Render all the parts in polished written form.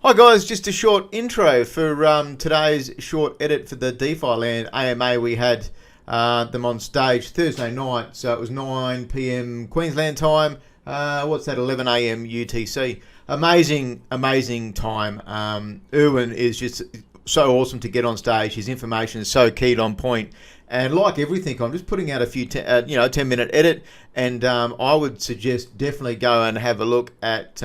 Hi guys, just a short intro for today's short edit for the Defi Land AMA. We had them on stage Thursday night, so it was 9 p.m. Queensland time. What's that? 11 a.m. UTC. Amazing time. Erwin is just so awesome to get on stage. His information is so keyed on point. And like everything, I'm just putting out a few, 10-minute edit, and I would suggest definitely go and have a look at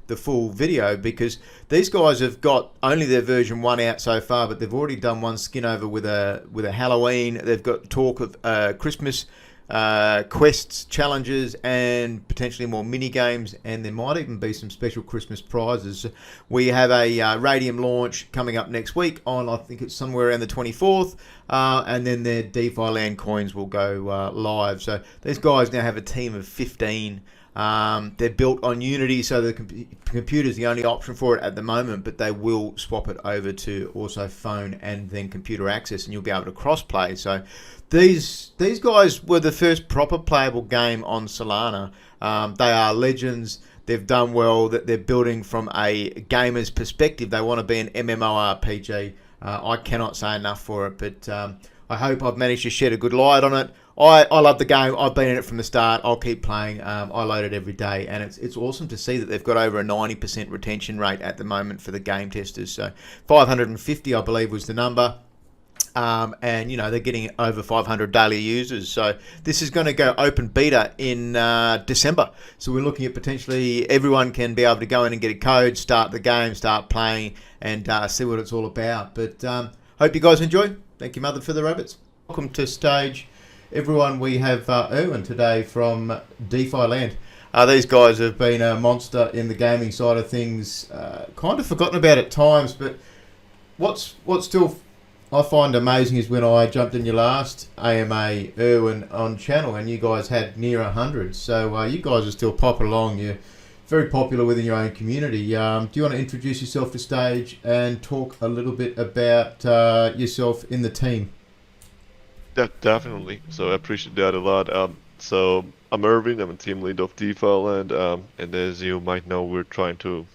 the full video, because these guys have got only their version 1 out so far, but they've already done one skin over with a Halloween. They've got talk of Christmas quests, challenges, and potentially more mini games, and there might even be some special Christmas prizes. We have a Radium launch coming up next week on, I think it's somewhere around the 24th, and then their DeFi Land coins will go live. So these guys now have a team of 15. They're built on Unity, so the computer is the only option for it at the moment, but they will swap it over to also phone and then computer access, and you'll be able to cross-play. So these guys were the first proper playable game on Solana. They are legends. They've done well. That they're building from a gamer's perspective. They want to be an MMORPG. I cannot say enough for it, but I hope I've managed to shed a good light on it. I love the game. I've been in it from the start. I'll keep playing. I load it every day, and it's awesome to see that they've got over a 90% retention rate at the moment for the game testers. So 550, I believe, was the number. And they're getting over 500 daily users. So this is going to go open beta in December. So we're looking at potentially everyone can be able to go in and get a code, start the game, start playing, and see what it's all about. But hope you guys enjoy. Thank you, Mother, for the rabbits. Welcome to stage, everyone. We have Erwin today from DeFi Land. These guys have been a monster in the gaming side of things. Kind of forgotten about at times, but what's still I find amazing is when I jumped in your last AMA, Erwin, on channel, and you guys had near 100. So you guys are still popping along. You're very popular within your own community. Do you want to introduce yourself to stage and talk a little bit about yourself in the team? Definitely. So I appreciate that a lot. So I'm Irvin. I'm a team lead of DeFi Land, and as you might know, we're trying to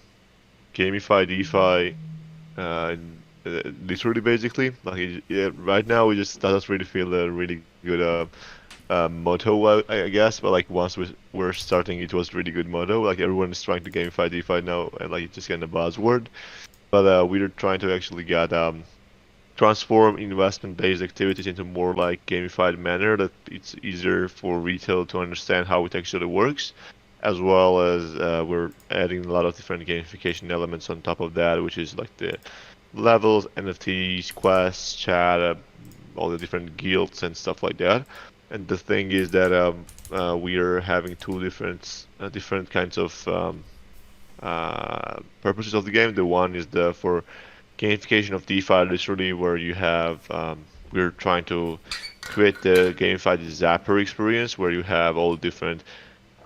gamify DeFi, literally, basically. Like, yeah, right now, we just that doesn't really feel a really good motto, I guess. But like once we're starting, it was really good motto. Like everyone is trying to gamify DeFi now, and like it's just getting a buzzword. But we're trying to actually get transform investment-based activities into more like gamified manner that it's easier for retail to understand how it actually works, as well as we're adding a lot of different gamification elements on top of that, which is like the levels, NFTs, quests, chat, all the different guilds and stuff like that. And the thing is that we are having two different kinds of purposes of the game. The one is the for gamification of DeFi, literally, where you have we're trying to create the gamified Zapper experience, where you have all different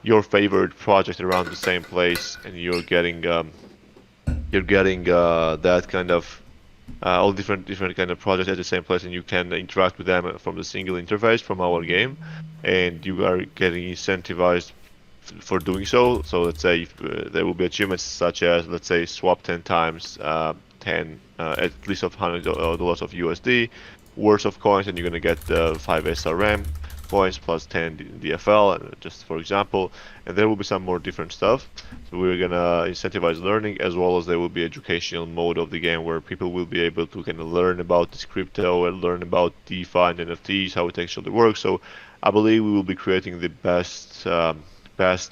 your favorite project around the same place, and you're getting that kind of all different kind of projects at the same place, and you can interact with them from the single interface from our game, and you are getting incentivized for doing so. So let's say if, there will be achievements such as, let's say, swap 10 times 10 at least of $100 of USD worth of coins, and you're gonna get 5 SRM coins plus 10 DFL, just for example. And there will be some more different stuff. So we're gonna incentivize learning, as well as there will be educational mode of the game where people will be able to kind of learn about this crypto and learn about DeFi and NFTs, how it actually works. So I believe we will be creating the best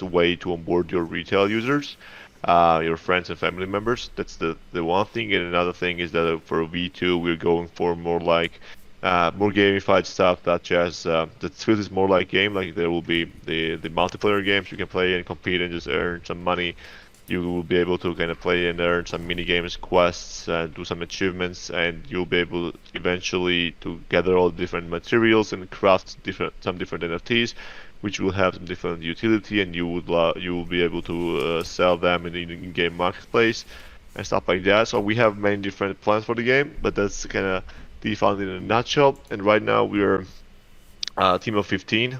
way to onboard your retail users, your friends and family members. That's the one thing. And another thing is that for V2, we're going for more like more gamified stuff, such as that feels more like game. Like there will be the multiplayer games you can play and compete and just earn some money. You will be able to kind of play and earn some mini games, quests, do some achievements, and you'll be able eventually to gather all different materials and craft some different NFTs, which will have some different utility, and you will be able to sell them in the in-game marketplace and stuff like that. So we have many different plans for the game, but that's kind of defined in a nutshell. And right now we're a team of 15.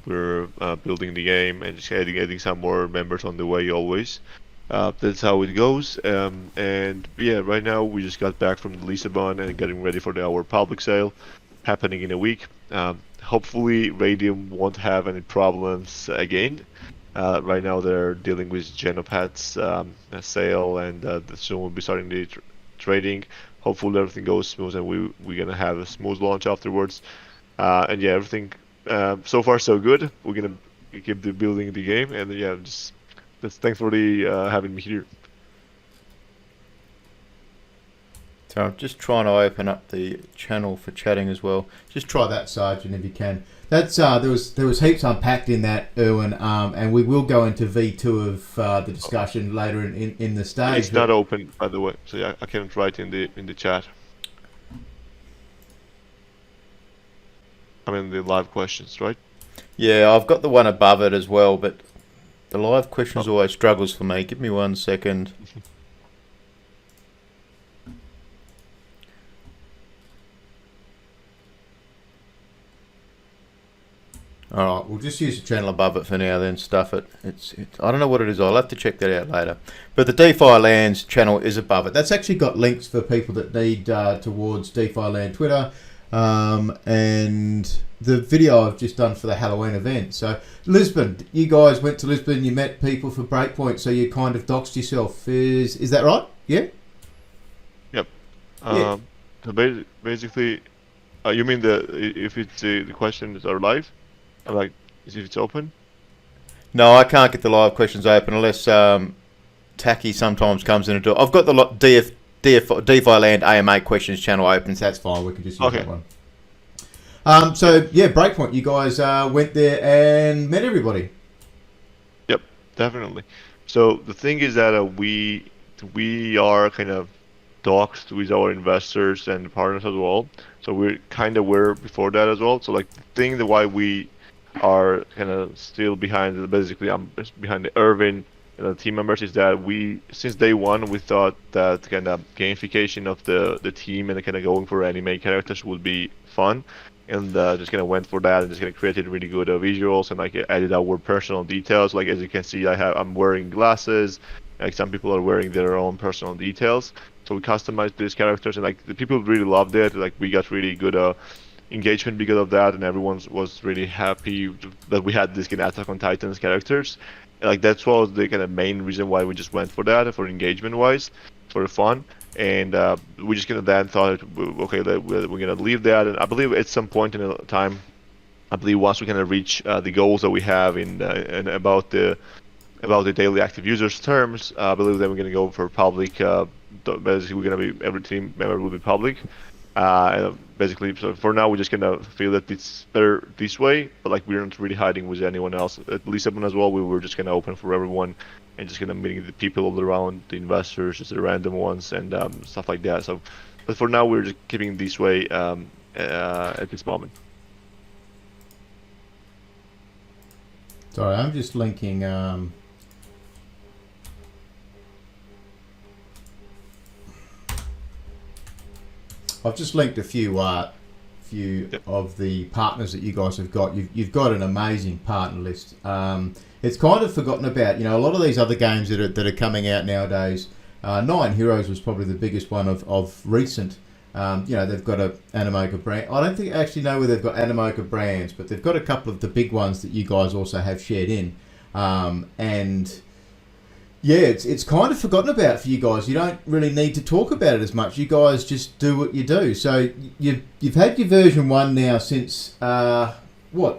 We're building the game and just adding some more members on the way always. That's how it goes. And yeah, right now we just got back from Lisbon and getting ready for our public sale happening in a week. Hopefully, Radium won't have any problems again. Right now they're dealing with Genopat's sale, and soon we'll be starting the trading. Hopefully everything goes smooth, and we're gonna have a smooth launch afterwards. And yeah, everything so far so good. We're gonna keep building the game, and yeah, just thanks for the having me here. So I'm just trying to open up the channel for chatting as well. Just try that, Sergeant, if you can. That's there was heaps unpacked in that, Erwin, and we will go into V2 of the discussion later in the stage. It's not open, by the way, so yeah, I can't write in the chat. I mean the live questions, right? Yeah, I've got the one above it as well, but the live questions always struggles for me. Give me 1 second. All right, we'll just use the channel above it for now, then stuff it. It's I don't know what it is. I'll have to check that out later. But the DeFi Lands channel is above it. That's actually got links for people that need towards DeFi Land Twitter, and the video I've just done for the Halloween event. So Lisbon, you guys went to Lisbon. You met people for Breakpoint, so you kind of doxed yourself. Is that right? Yeah. Yep. Yeah. So basically, you mean if it's the questions are live? Like, if it's open? No, I can't get the live questions open unless Tacky sometimes comes in and do. I've got the DeFi Land AMA questions channel open, so that's fine. We can just use that one. So yeah, Breakpoint. You guys went there and met everybody. Yep, definitely. So the thing is that we are kind of doxed with our investors and partners as well. So we kind of were before that as well. So like the thing that why we are kind of still behind, basically I'm behind the Irvin and the team members, is that we, since day one, we thought that kind of gamification of the team and kind of going for anime characters would be fun, and just kind of went for that and just kind of created really good visuals and like added our personal details. Like as you can see, I'm wearing glasses. Like some people are wearing their own personal details. So we customized these characters, and like the people really loved it. Like we got really good engagement because of that, and everyone was really happy that we had this kind of Attack on Titans characters. And, like that was the kind of main reason why we just went for that, for engagement wise, for the fun. And we just kind of then thought, okay, we're gonna leave that. And I believe at some point in the time, I believe once we kind of reach the goals that we have in about the daily active users terms, I believe that we're gonna go for public. Basically, we're gonna be, every team member will be public. Basically, so for now, we're just gonna feel that it's better this way, but like we're not really hiding with anyone else. At least as well, we were just gonna open for everyone and just gonna meeting the people all around, the investors, just the random ones and stuff like that. So, but for now, we're just keeping this way at this moment. Sorry, I'm just linking. I've just linked a few of the partners that you guys have got. You've got an amazing partner list. It's kind of forgotten about. You know, a lot of these other games that are coming out nowadays. Nine Heroes was probably the biggest one of recent. You know, they've got a Animoca brand. I don't think I actually know where they've got Animoca brands, but they've got a couple of the big ones that you guys also have shared in. And yeah, it's kind of forgotten about for you guys. You don't really need to talk about it as much. You guys just do what you do. So you've had your version 1 now since the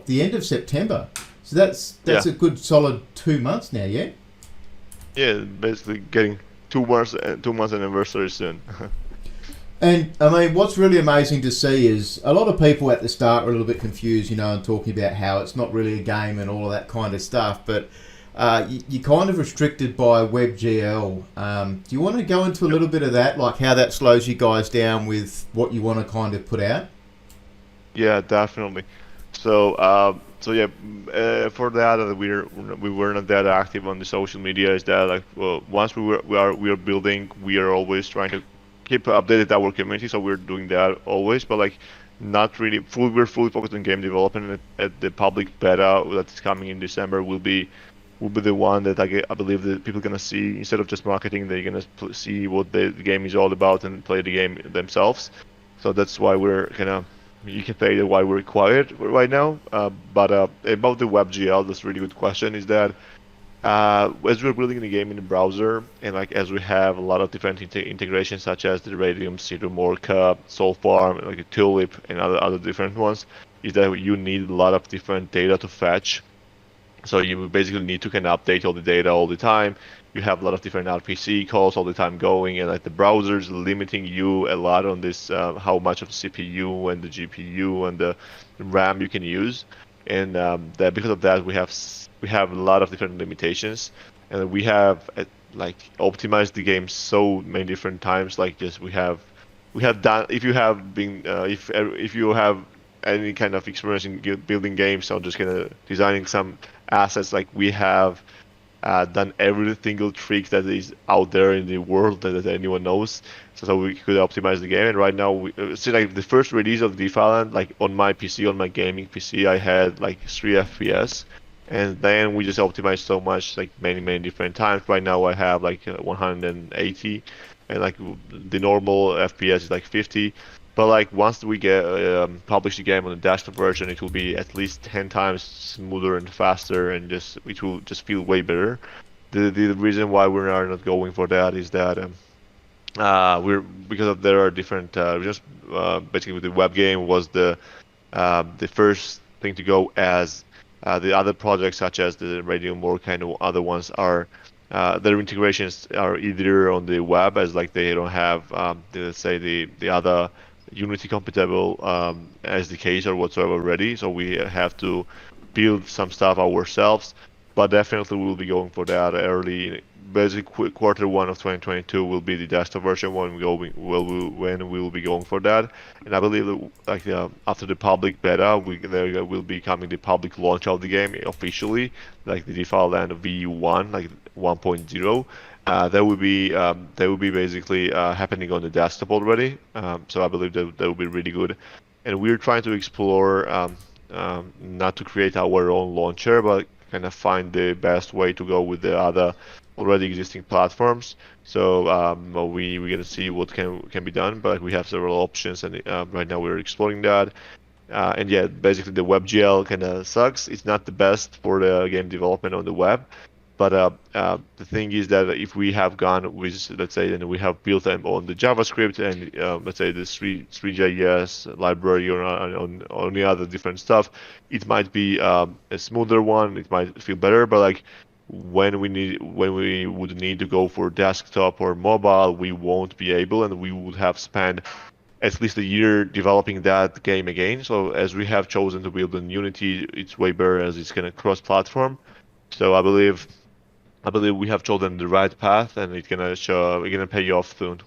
end of September. So that's a good solid 2 months now, yeah. Yeah, basically getting 2 months anniversary soon. And I mean, what's really amazing to see is a lot of people at the start were a little bit confused, you know, and talking about how it's not really a game and all of that kind of stuff, but. You're kind of restricted by webgl. Do you want to go into a little bit of that, like how that slows you guys down with what you want to kind of put out? Yeah, definitely. So, for that, we were not that active on the social media. Is that like, well, once we are building, we are always trying to keep updated our community. So we're doing that always, but like not really we're fully focused on game development. At the public beta that's coming in December will be will be the one that I believe that people are gonna see instead of just marketing. They're gonna see what the game is all about and play the game themselves. So that's why we're you can say that why we're quiet right now. But about the WebGL, that's a really good question. Is that as we're building the game in the browser, and like as we have a lot of different integrations such as the Radium, Serum, Orca, Soul Farm, like a Tulip, and other different ones, is that you need a lot of different data to fetch. So you basically need to kind of update all the data all the time. You have a lot of different RPC calls all the time going, and like the browser's limiting you a lot on this, how much of the CPU and the GPU and the RAM you can use. And that because of that, we have a lot of different limitations, and we have like optimized the game so many different times. Like just we have done if you have been if you have any kind of experience in building games or just kind of designing some assets, like we have done every single trick that is out there in the world that anyone knows, so we could optimize the game. And right now, see, like the first release of Defi Island, like on my PC, on my gaming PC, I had like 3 FPS, and then we just optimized so much, like many different times. Right now, I have like 180, and like the normal FPS is like 50. But like once we get publish the game on the desktop version, it will be at least 10 times smoother and faster, and just it will just feel way better. The reason why we are not going for that is that we're because of there are different just basically with the web game was the first thing to go, as the other projects such as the Radium or kind of other ones are their integrations are either on the web, as like they don't have let's say the other Unity compatible SDKs or whatsoever ready, so we have to build some stuff ourselves. But definitely we'll be going for that early. Basically, quarter one of 2022 will be the desktop version when when we will be going for that. And I believe that, like after the public beta, there will be coming the public launch of the game officially, like the default land of VU1, like 1.0. That will be basically happening on the desktop already. So I believe that will be really good. And we're trying to explore not to create our own launcher, but kind of find the best way to go with the other already existing platforms. So we're gonna see what can be done, but we have several options, and right now we're exploring that. And yeah, basically the WebGL kind of sucks. It's not the best for the game development on the web. But the thing is that if we have gone with, let's say, and we have built them on the JavaScript and let's say the 3.js library or on the other different stuff, it might be a smoother one. It might feel better. But like when we would need to go for desktop or mobile, we won't be able, and we would have spent at least a year developing that game again. So as we have chosen to build in Unity, it's way better as it's kind of cross-platform. So I believe we have chosen the right path, and it's gonna pay you off soon.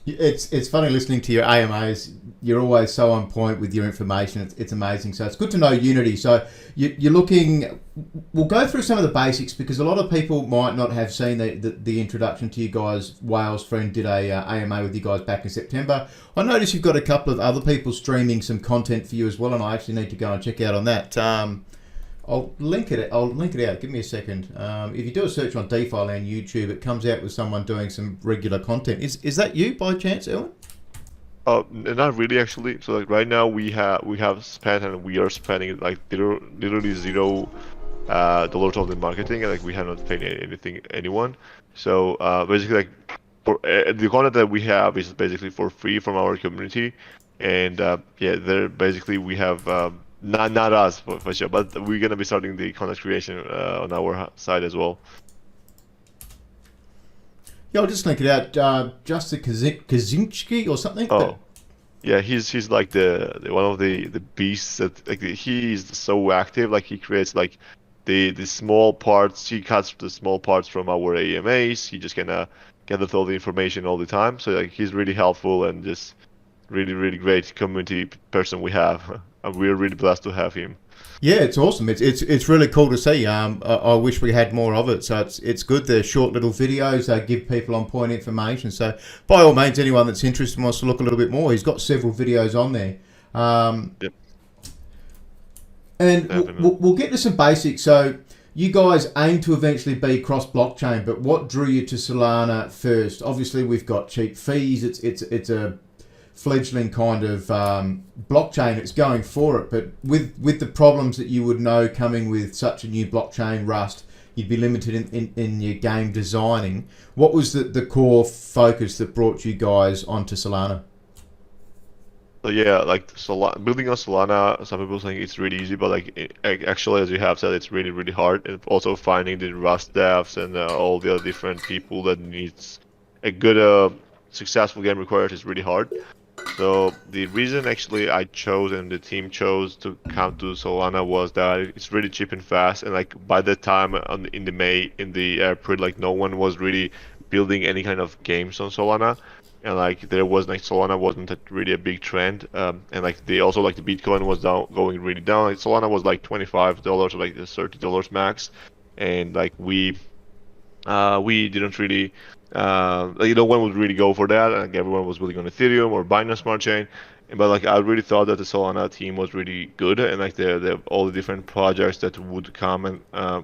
It's funny listening to your AMAs. You're always so on point with your information. It's amazing. So it's good to know Unity. So you're looking. We'll go through some of the basics because a lot of people might not have seen the introduction to you guys. Wales friend did a AMA with you guys back in September. I noticed you've got a couple of other people streaming some content for you as well, and I actually need to go and check out on that. I'll link it out. Give me a second. If you do a search on DeFi Land YouTube, it comes out with someone doing some regular content. Is that you by chance, Erwin? Not really actually. So like right now we have spent, and we are spending like literally $0 on the marketing, and like we have not paid anyone. So basically like for the content that we have is basically for free from our community, and yeah, there basically we have. Not us for sure, but we're gonna be starting the content creation on our side as well. Yeah, I'll just link it out. Justin Kaczynski or something. Oh, yeah, he's like the one of the beasts that like he's so active. Like he creates like the small parts. He cuts the small parts from our AMAs. He just kind of gathers all the information all the time. So like he's really helpful and just really great community person we have. And we're really blessed to have him. Yeah, it's awesome. It's really cool to see. I wish we had more of it. So it's good. They're short little videos. They give people on point information. So by all means, anyone that's interested wants to look a little bit more. He's got several videos on there. Yep. And definitely. we'll get to some basics. So you guys aim to eventually be cross-blockchain, but what drew you to Solana first? Obviously, we've got cheap fees. It's a fledgling kind of blockchain. It's going for it, but with the problems that you would know coming with such a new blockchain, Rust, you'd be limited in your game designing. What was the core focus that brought you guys onto Solana? So yeah, like Solana, building on Solana, some people think it's really easy, but like actually, as you have said, it's really really hard. And also finding the Rust devs and all the other different people that needs a good successful game required is really hard. So the reason actually I chose and the team chose to come to Solana was that it's really cheap and fast. And like by that time in the May, in the April, like no one was really building any kind of games on Solana. And like there was like Solana wasn't really a big trend. And like they also like the Bitcoin was down, going really down. Like Solana was like $25 or like the $30 max. And like we didn't really like no one would really go for that. Like everyone was building on Ethereum or Binance Smart Chain. But like I really thought that the Solana team was really good, and like the all the different projects that would come and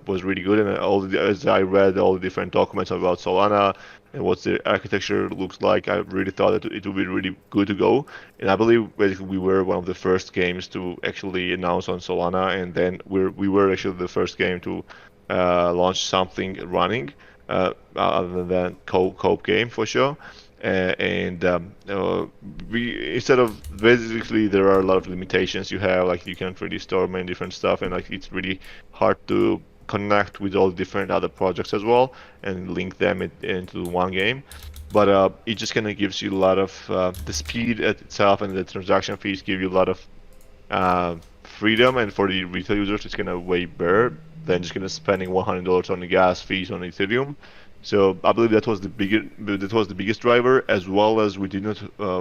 was really good. And as I read all the different documents about Solana and what the architecture looks like, I really thought that it would be really good to go. And I believe basically we were one of the first games to actually announce on Solana, and then we were actually the first game to launch something running other than co-op game for sure. And we instead of basically there are a lot of limitations you have, like you can't really store many different stuff, and like it's really hard to connect with all the different other projects as well and link them into one game. But it just kind of gives you a lot of the speed itself, and the transaction fees give you a lot of freedom, and for the retail users it's gonna way better than just gonna spending $100 on the gas fees on Ethereum. So I believe that was the biggest driver, as well as we did not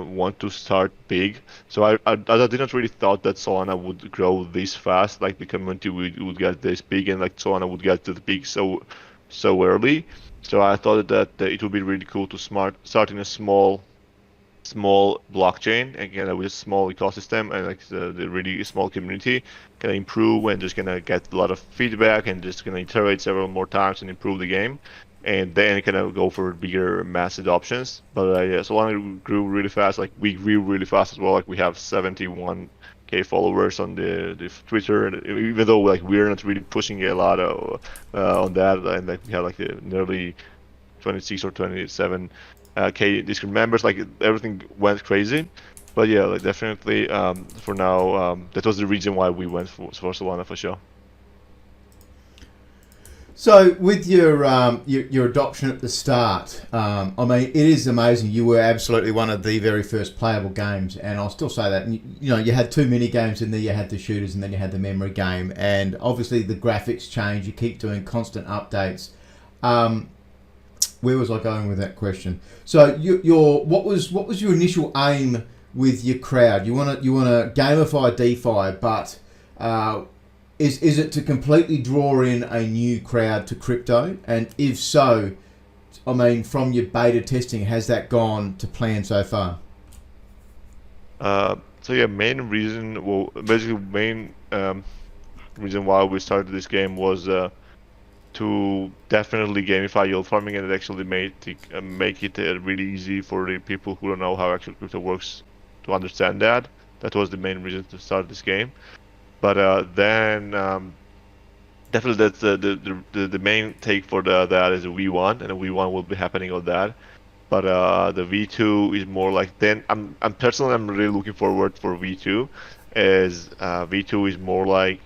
want to start big. So I did not really thought that Solana would grow this fast, like the community would get this big, and like Solana would get to the peak so early. So I thought that it would be really cool to start in a small blockchain, again with a small ecosystem and like the really small community can improve and just gonna get a lot of feedback and just gonna iterate several more times and improve the game, and then kind of go for bigger mass adoptions. But yeah, Solana grew really fast. Like we grew really fast as well. Like we have 71K followers on the Twitter, and even though like we're not really pushing a lot on that, and like we have like nearly 26 or 27 K Discord members. Like everything went crazy. But yeah, like definitely for now, that was the reason why we went for Solana for sure. So with your adoption at the start, I mean, it is amazing. You were absolutely one of the very first playable games, and I'll still say that. And you know, you had two mini games in there. You had the shooters, and then you had the memory game. And obviously, the graphics change. You keep doing constant updates. Where was I going with that question? So what was your initial aim with your crowd? You want to gamify DeFi, but is it to completely draw in a new crowd to crypto? And if so, I mean, from your beta testing, has that gone to plan so far? So yeah, main reason, well, basically main reason why we started this game was to definitely gamify yield farming, and it actually make it really easy for the people who don't know how actual crypto works to understand that. That was the main reason to start this game. But then definitely that's the main take for that is a V1, and a V1 will be happening on that. But the V2 is more like, then I'm personally I'm really looking forward for V2, as V2 is more like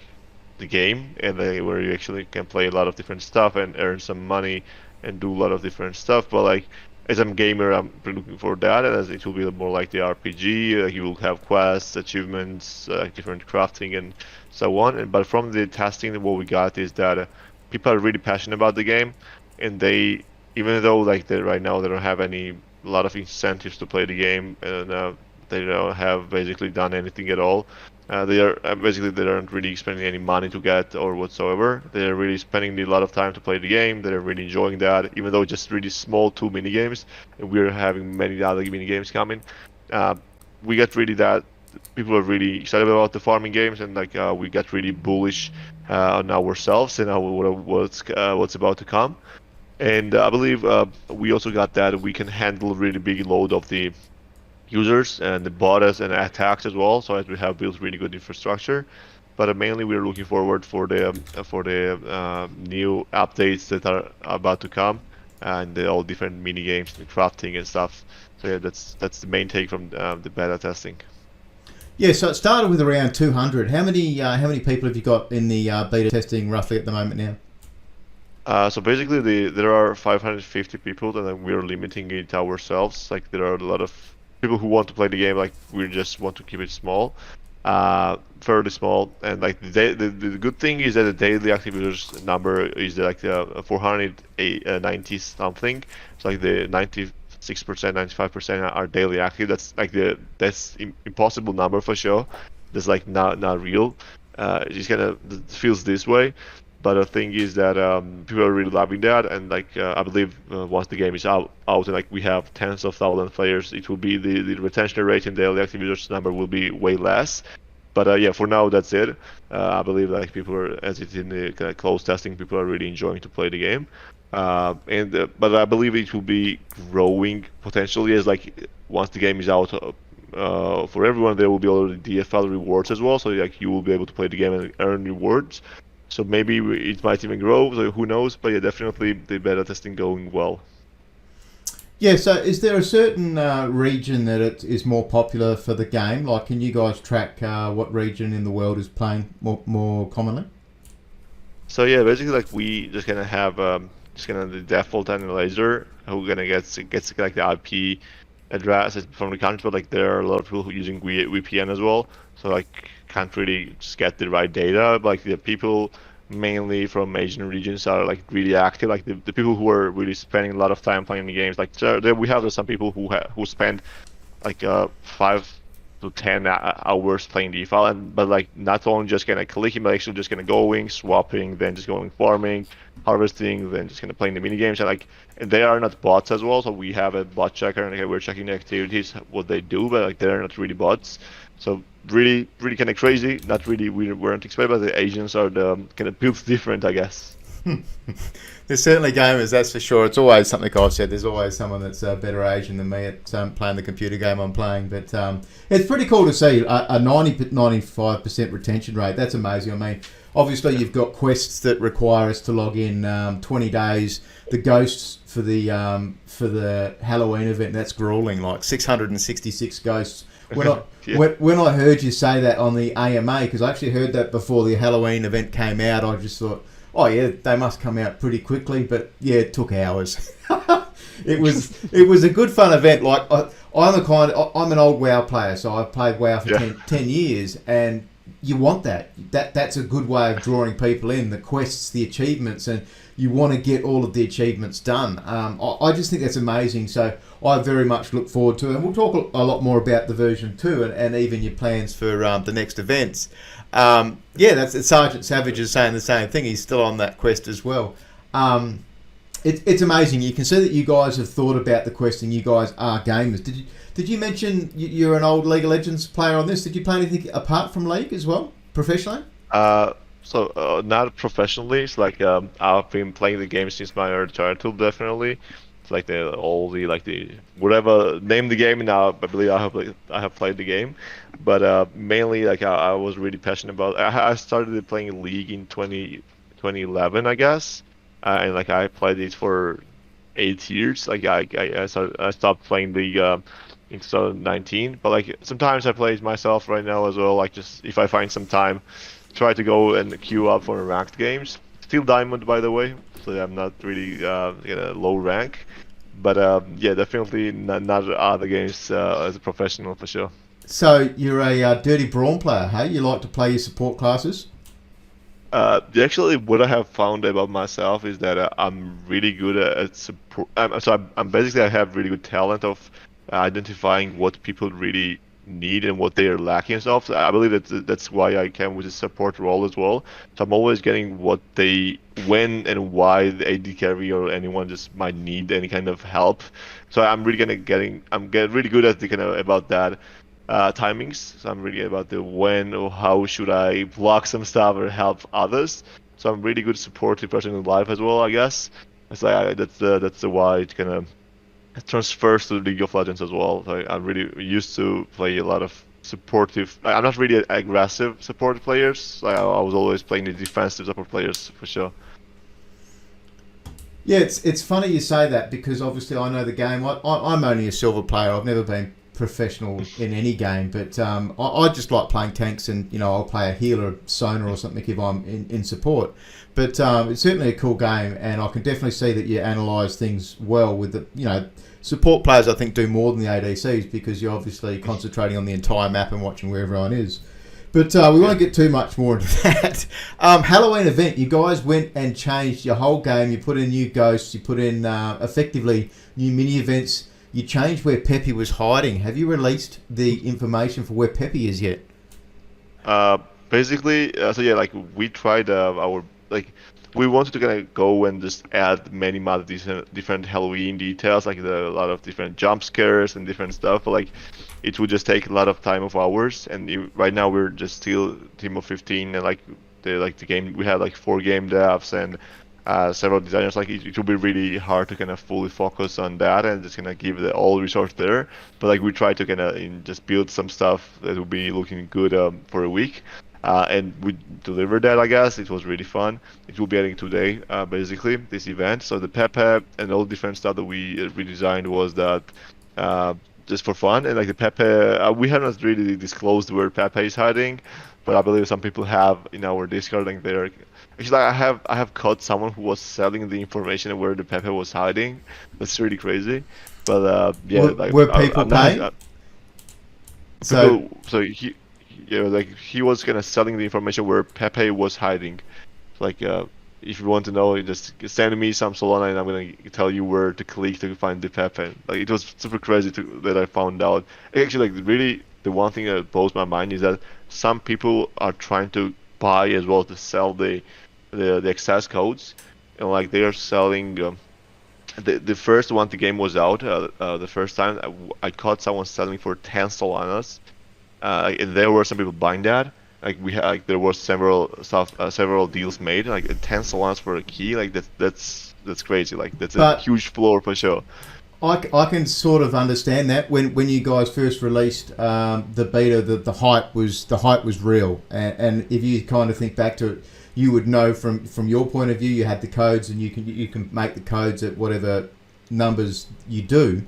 the game, and where you actually can play a lot of different stuff and earn some money and do a lot of different stuff. But like as I'm a gamer, I'm really looking for that, and as it will be more like the RPG. Like you will have quests, achievements, different crafting, and so on. But from the testing, what we got is that people are really passionate about the game, and they, even though like they right now they don't have a lot of incentives to play the game, and they don't have basically done anything at all. They are basically they aren't really spending any money to get or whatsoever. They're really spending a lot of time to play the game. They're really enjoying that, even though just really small 2 mini games. And we're having many other mini games coming. We got really that people are really excited about the farming games, and like we got really bullish on ourselves and what's about to come. And I believe we also got that we can handle really big load of the users and the bots and attacks as well. So as we have built really good infrastructure, but mainly we're looking forward for the new updates that are about to come, and all different mini games and crafting and stuff. So yeah, that's the main take from the beta testing. Yeah, so it started with around 200. How many people have you got in the beta testing roughly at the moment now? So basically, there are 550 people, and then we're limiting it ourselves. Like there are a lot of people who want to play the game. Like we just want to keep it small, fairly small. And like the good thing is that the daily active users number is like 490 something. It's like the 96%, 95% are daily active. That's like that's impossible number for sure. That's like not real. It just kind of feels this way. But the thing is that people are really loving that, and like I believe once the game is out and like we have tens of thousands of players, it will be the retention rate and daily active users number will be way less. But yeah, for now that's it. I believe like people are, as it's in the kind of closed testing, people are really enjoying to play the game. But I believe it will be growing potentially as like once the game is out. For everyone, there will be already DFL rewards as well, so like you will be able to play the game and earn rewards. So maybe it might even grow, so who knows? But yeah, definitely the beta testing going well. Yeah, so is there a certain region that it is more popular for the game? Like, can you guys track what region in the world is playing more commonly? So yeah, basically like we just gonna have just gonna the default analyzer who gonna gets like the IP address from the country, but like there are a lot of people who are using VPN as well, so like can't really just get the right data. But, like the people mainly from Asian regions are like really active, like the people who are really spending a lot of time playing the games. Like there we have some people who spend like 5 to 10 hours playing Defi, and but like not only just gonna clicking, but actually just gonna going, swapping, then just going farming, harvesting, then just gonna playing the mini games. And they are not bots as well, so we have a bot checker, and we're checking the activities, what they do, but like they're not really bots. So really kind of crazy. Not really, we weren't expecting, but the Asians are the kind of built different, I guess. There's certainly gamers, that's for sure. It's always something I've said. There's always someone that's a better Asian than me at playing the computer game I'm playing. But it's pretty cool to see a 95% retention rate. That's amazing. I mean, obviously you've got quests that require us to log in 20 days. The ghosts for the Halloween event, that's grueling, like 666 ghosts. When I heard you say that on the AMA, because I actually heard that before the Halloween event came out, I just thought, oh yeah, they must come out pretty quickly. But yeah, it took hours. It was a good fun event. Like I'm an old WoW player, so I've played WoW for 10 years, and you want that. That's a good way of drawing people in. The quests, the achievements, and you want to get all of the achievements done. I just think that's amazing. So I very much look forward to it. And we'll talk a lot more about the version 2 and even your plans for the next events. That's Sergeant Savage is saying the same thing. He's still on that quest as well. It's amazing. You can see that you guys have thought about the quest and you guys are gamers. Did you mention you're an old League of Legends player on this? Did you play anything apart from League as well, professionally? So not professionally. It's like I've been playing the game since my early childhood, definitely. It's like the whatever name the game now. I believe I have played the game, but mainly like I was really passionate about. I started playing League in 2011, I guess, and like I played it for 8 years. Like I stopped playing League in 2019, but like sometimes I play it myself right now as well. Like just if I find some time, try to go and queue up for ranked games. Still diamond, by the way, so I'm not really low rank. But yeah, definitely not other games as a professional for sure. So you're a dirty brawn player, hey? You like to play your support classes? Actually, what I have found about myself is that I'm really good at support. I'm basically I have really good talent of identifying what people really need and what they are lacking and stuff. So I believe that's why I came with a support role as well. So I'm always getting when and why the AD carry or anyone just might need any kind of help. So I'm really getting really good at about that. timings. So I'm really about the when or how should I block some stuff or help others. So I'm really good supportive person in life as well, I guess. It's like that's the why it kind of transfers to League of Legends as well. So I'm really used to play a lot of supportive. I'm not really aggressive support players. I was always playing the defensive support players for sure. Yeah, it's funny you say that because obviously I know the game. I'm only a silver player. I've never been professional in any game, but I just like playing tanks, and I'll play a healer, Sona or something if I'm in support. But it's certainly a cool game, and I can definitely see that you analyse things well with the support players. I think do more than the ADCs because you're obviously concentrating on the entire map and watching where everyone is. But we won't get too much more into that. Halloween event, you guys went and changed your whole game. You put in new ghosts. You put in effectively new mini events. You changed where Pepe was hiding. Have you released the information for where Pepe is yet? Basically, so yeah, like we tried we wanted to kind of go and just add many more different Halloween details, like a lot of different jump scares and different stuff. But like, it would just take a lot of time of ours. And right now we're just still team of 15, and the game we had like 4 game devs and several designers. Like it will be really hard to kind of fully focus on that and just kind of give the all resource there. But like we try to kind of just build some stuff that will be looking good for a week. And we delivered that, I guess. It was really fun. It will be ending today, basically, this event. So the Pepe and all different stuff that we redesigned was that just for fun. And like the Pepe, we haven't really disclosed where Pepe is hiding, but I believe some people have in our Discord. Like they're actually, I have caught someone who was selling the information of where the Pepe was hiding. That's really crazy. But yeah, were people paying? So he. Yeah, like he was kind of selling the information where Pepe was hiding. Like, if you want to know, you just send me some Solana and I'm gonna tell you where to click to find the Pepe. Like, it was super crazy that I found out. Actually, like, really, the one thing that blows my mind is that some people are trying to buy as well to sell the access codes, and like they are selling. The first one the game was out, the first time I caught someone selling for 10 Solanas. And there were some people buying that. Like we had, like there was several deals made. Like 10 Solanas for a key. Like that's crazy. Like that's a huge floor for sure. I can sort of understand that when you guys first released the beta, the hype was real. And if you kind of think back to it, you would know from your point of view, you had the codes and you can make the codes at whatever numbers you do.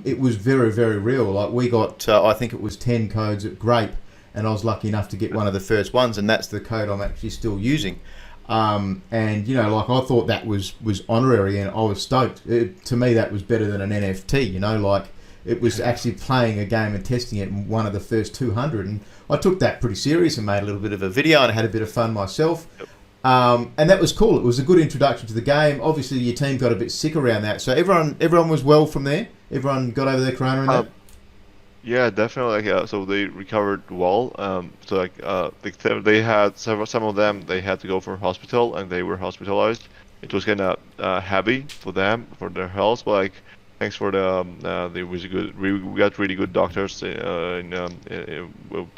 It was very, very real. Like we got, I think it was 10 codes at Grape, and I was lucky enough to get one of the first ones, and that's the code I'm actually still using. And like I thought that was honorary, and I was stoked. To me, that was better than an NFT. Like it was actually playing a game and testing it in one of the first 200, and I took that pretty serious and made a little bit of a video and had a bit of fun myself. And that was cool. It was a good introduction to the game. Obviously, your team got a bit sick around that, so everyone was well from there. Everyone got over their corona and that. Yeah, definitely. Like, so they recovered well. So like, they had some of them they had to go for hospital and they were hospitalized. It was kind of heavy for them for their health, but like, thanks for they was good. We got really good doctors to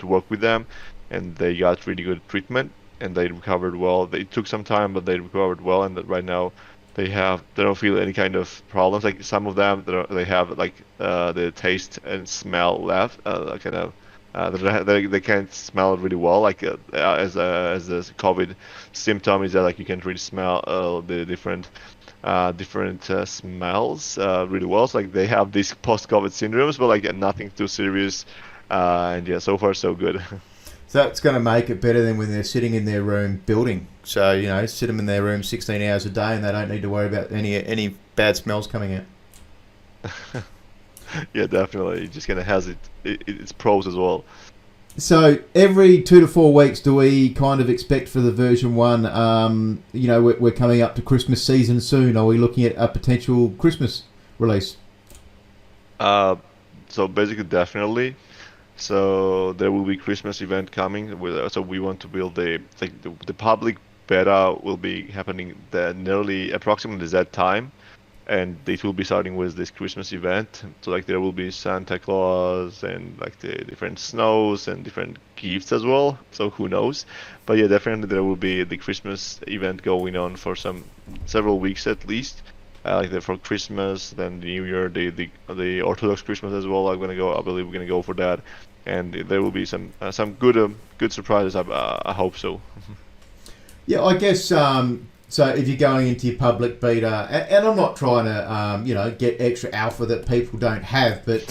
work with them, and they got really good treatment. And they recovered well. It took some time, but they recovered well, and right now they don't feel any kind of problems. Like some of them, they have like the taste and smell left, kind of. They can't smell really well. Like as a COVID symptom is that like you can't really smell the different smells really well. So like they have these post-COVID syndromes, but like nothing too serious. And yeah, so far so good. So that's going to make it better than when they're sitting in their room building. So, sit them in their room 16 hours a day and they don't need to worry about any bad smells coming out. Yeah, definitely. It just kind of has its pros as well. So every 2 to 4 weeks do we kind of expect for the version 1, we're coming up to Christmas season soon. Are we looking at a potential Christmas release? So basically, definitely. So there will be Christmas event coming. So we want to build the public beta will be happening approximately that time. and it will be starting with this Christmas event. So like there will be Santa Claus and like the different snows and different gifts as well. So who knows? But yeah, definitely there will be the Christmas event going on for several weeks at least. Like for Christmas, then the New Year, the Orthodox Christmas as well. I believe we're gonna go for that, and there will be some good surprises. I hope so. Yeah, I guess. So if you're going into your public beta, and I'm not trying to, get extra alpha that people don't have, but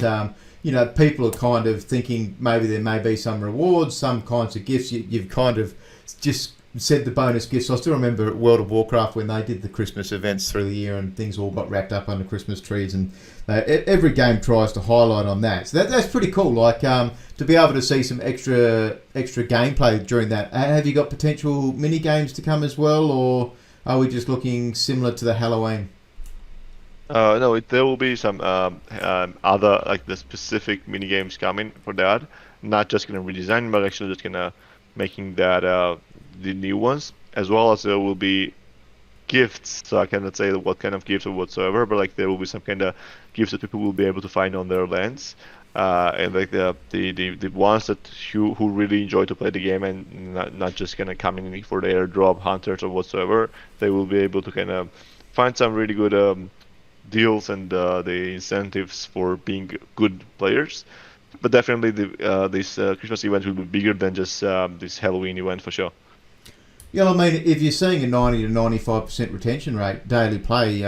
people are kind of thinking maybe there may be some rewards, some kinds of gifts. You've kind of just said the bonus gifts. I still remember at World of Warcraft when they did the Christmas events through the year and things all got wrapped up under Christmas trees, and every game tries to highlight on that. So that's pretty cool. Like to be able to see some extra gameplay during that. Have you got potential mini games to come as well, or are we just looking similar to the Halloween? No, there will be some other like the specific mini games coming for that. Not just gonna redesign, but actually just gonna making that the new ones, as well as there will be gifts. So I cannot say what kind of gifts or whatsoever, but like there will be some kind of gifts that people will be able to find on their lands. And like the ones that who really enjoy to play the game and not just kind of coming in for the airdrop hunters or whatsoever, they will be able to kind of find some really good deals and the incentives for being good players. But definitely this Christmas event will be bigger than just this Halloween event for sure. Yeah, I mean, if you're seeing a 90 to 95% retention rate daily play,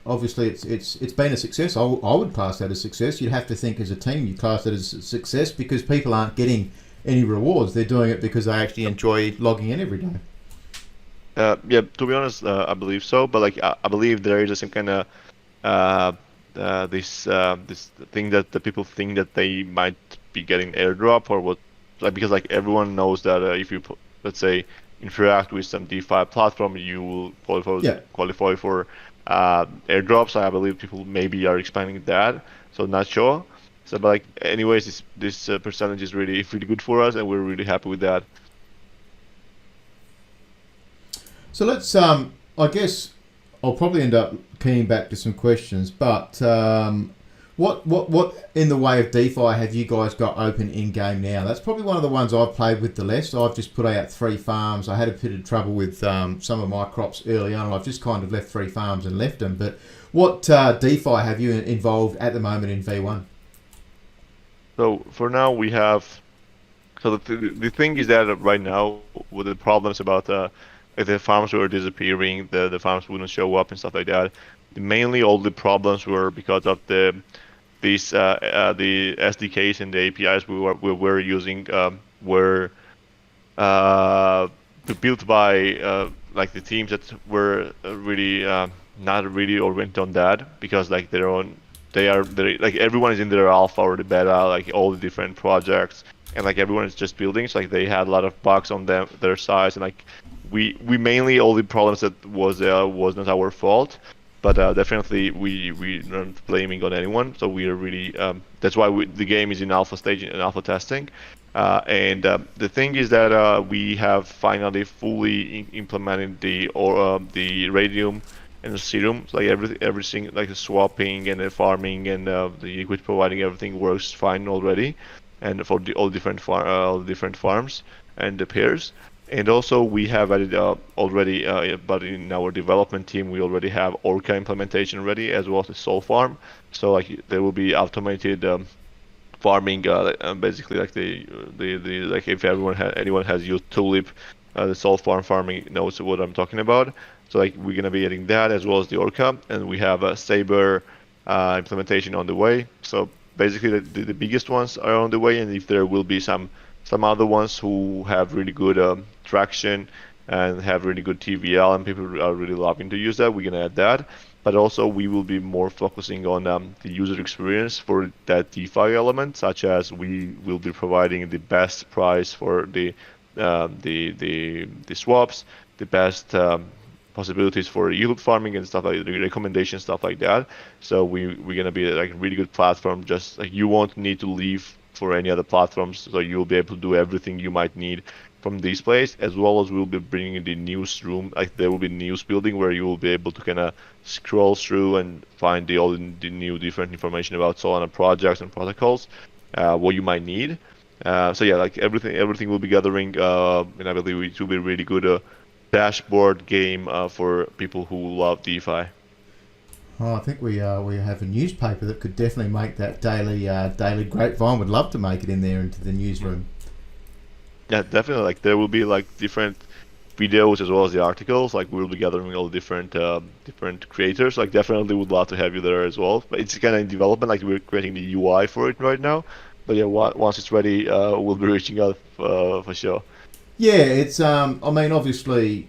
obviously it's been a success. I would class that as success. You'd have to think as a team you class that as a success because people aren't getting any rewards. They're doing it because they actually enjoy logging in every day. Yeah, to be honest, I believe so. But like I believe there is some kind of uh, this thing that the people think that they might be getting airdrop or what, like because like everyone knows that if you let's say interact with some DeFi platform, you will Yeah. qualify for airdrops. I believe people maybe are expanding that, so not sure. So, but like, anyways, this percentage is really good for us, and we're really happy with that. So let's, I guess I'll probably end up keying back to some questions, but what in the way of DeFi have you guys got open in game now? That's probably one of the ones I've played with the less. I've just put out 3 farms. I had a bit of trouble with some of my crops early on. I've just kind of left 3 farms and left them. But what DeFi have you involved at the moment in V1? So for now, we have. So the thing is that right now, with the problems about if the farms were disappearing, the farms wouldn't show up and stuff like that. Mainly, all the problems were because of the SDKs and the APIs we were using were built by like the teams that were really not really oriented on that because like they like everyone is in their alpha or the beta, like all the different projects, and like everyone is just building. So like they had a lot of bugs on their sides, and like we mainly all the problems that was not our fault. But definitely, we aren't blaming on anyone. So we are really that's why the game is in alpha stage and alpha testing. And the thing is that we have finally fully implemented the Radium and the Serum. So, like everything, like the swapping and the farming and the equity providing, everything works fine already. And for all different farms and the pairs. And also we have added already, but in our development team we already have Orca implementation ready as well as the Sol farm. So like there will be automated farming, basically like the like if anyone has used Tulip, the Sol farming knows what I'm talking about. So like we're gonna be adding that as well as the Orca, and we have a Saber implementation on the way. So basically the biggest ones are on the way, and if there will be some other ones who have really good traction and have really good TVL and people are really loving to use that, we're gonna add that. But also we will be more focusing on the user experience for that DeFi element, such as we will be providing the best price for the swaps, the best possibilities for yield farming and stuff like the recommendation stuff like that. So we're gonna be like a really good platform. Just like you won't need to leave for any other platforms, so you'll be able to do everything you might need from this place, as well as we'll be bringing the newsroom. Like there will be news building where you will be able to kind of scroll through and find all the new different information about Solana projects and protocols, what you might need. So yeah, like everything will be gathering, and I believe it will be really good dashboard game for people who love DeFi. Oh, I think we have a newspaper that could definitely make that daily Grapevine. Would love to make it in there into the newsroom. Yeah, definitely. Like there will be like different videos as well as the articles. Like we'll be gathering all different creators. Like definitely would love to have you there as well. But it's kind of in development. Like we're creating the UI for it right now. But yeah, once it's ready, we'll be reaching out for sure. Yeah, it's I mean, obviously,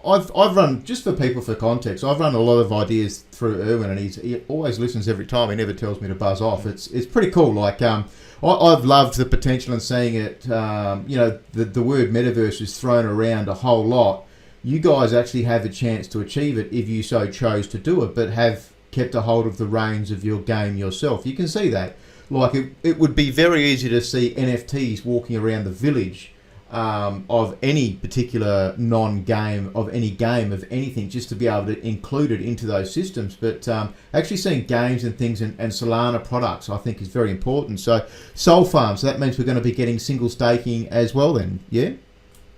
I've run, just for people for context, I've run a lot of ideas through Erwin, and he always listens every time. He never tells me to buzz off. It's pretty cool. Like I've loved the potential and seeing it. The word metaverse is thrown around a whole lot. You guys actually have a chance to achieve it if you so chose to do it, but have kept a hold of the reins of your game yourself. You can see that. Like it would be very easy to see NFTs walking around the village of any particular non-game, of any game, of anything, just to be able to include it into those systems. But actually seeing games and things and Solana products, I think, is very important. So Sol Farm, so that means we're going to be getting single staking as well then, yeah?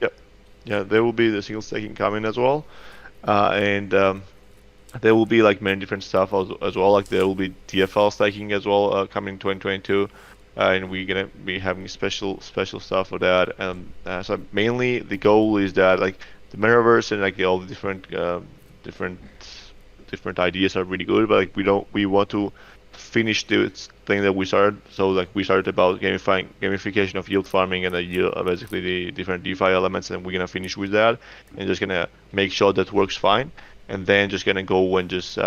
Yep. Yeah, there will be the single staking coming as well. And there will be like many different stuff as well. Like there will be TFL staking as well coming in 2022. And we're gonna be having special stuff for that. So mainly the goal is that like the metaverse and like all the different ideas are really good, but like we want to finish the thing that we started. So like we started about gamification of yield farming and basically the different DeFi elements, and we're gonna finish with that and just gonna make sure that works fine. And then just gonna go and just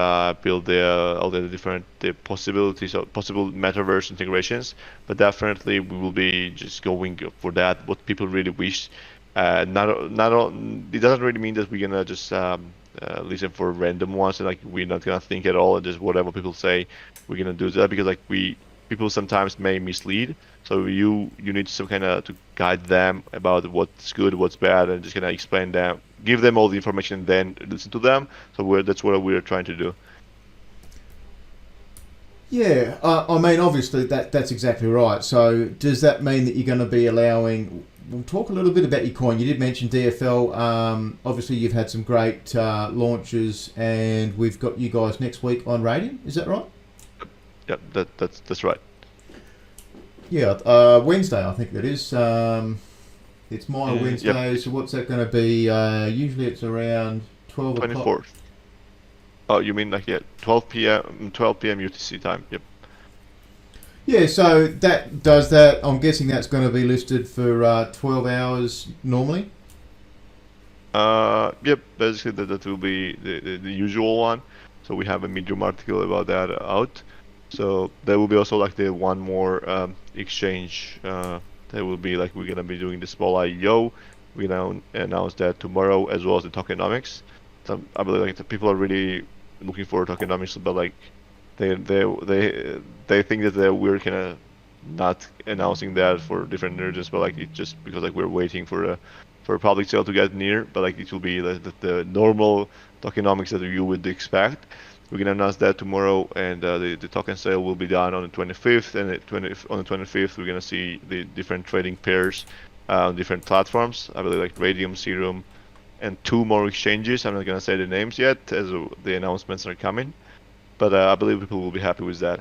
build all the different possibilities of possible metaverse integrations. But definitely we will be just going for that. What people really wish. It doesn't really mean that we're gonna just listen for random ones and like we're not gonna think at all and just whatever people say we're gonna do that, because like people sometimes may mislead. So you need some kind of to guide them about what's good, what's bad, and just gonna explain them, give them all the information, and then listen to them. So that's what we're trying to do. Yeah, I mean, obviously that's exactly right. So does that mean that you're going to be allowing? We'll talk a little bit about your coin. You did mention DFL. Obviously, you've had some great launches, and we've got you guys next week on Radium. Is that right? Yep, that's right. Yeah, Wednesday I think that is. It's my Wednesday, Yep. so what's that going to be? Usually it's around 12 o'clock. 24th. Oh, you mean like 12 p.m. UTC time? Yep. Yeah, so that does that. I'm guessing that's going to be listed for 12 hours normally. Yep. Basically, that will be the usual one. So we have a Medium article about that out. So there will be also like the one more exchange. There will be like we're gonna be doing the small IEO. We now announce that tomorrow, as well as the Tokenomics. So I believe like the people are really looking for Tokenomics, but like they think that we're kind of not announcing that for different reasons, but like it's just because like we're waiting for a public sale to get near. But like it will be like the normal Tokenomics that you would expect. We're gonna announce that tomorrow, and the token sale will be done on the 25th. And on the 25th, we're gonna see the different trading pairs on different platforms. I believe like Radium, Serum, and two more exchanges. I'm not gonna say the names yet, as the announcements are coming. But I believe people will be happy with that.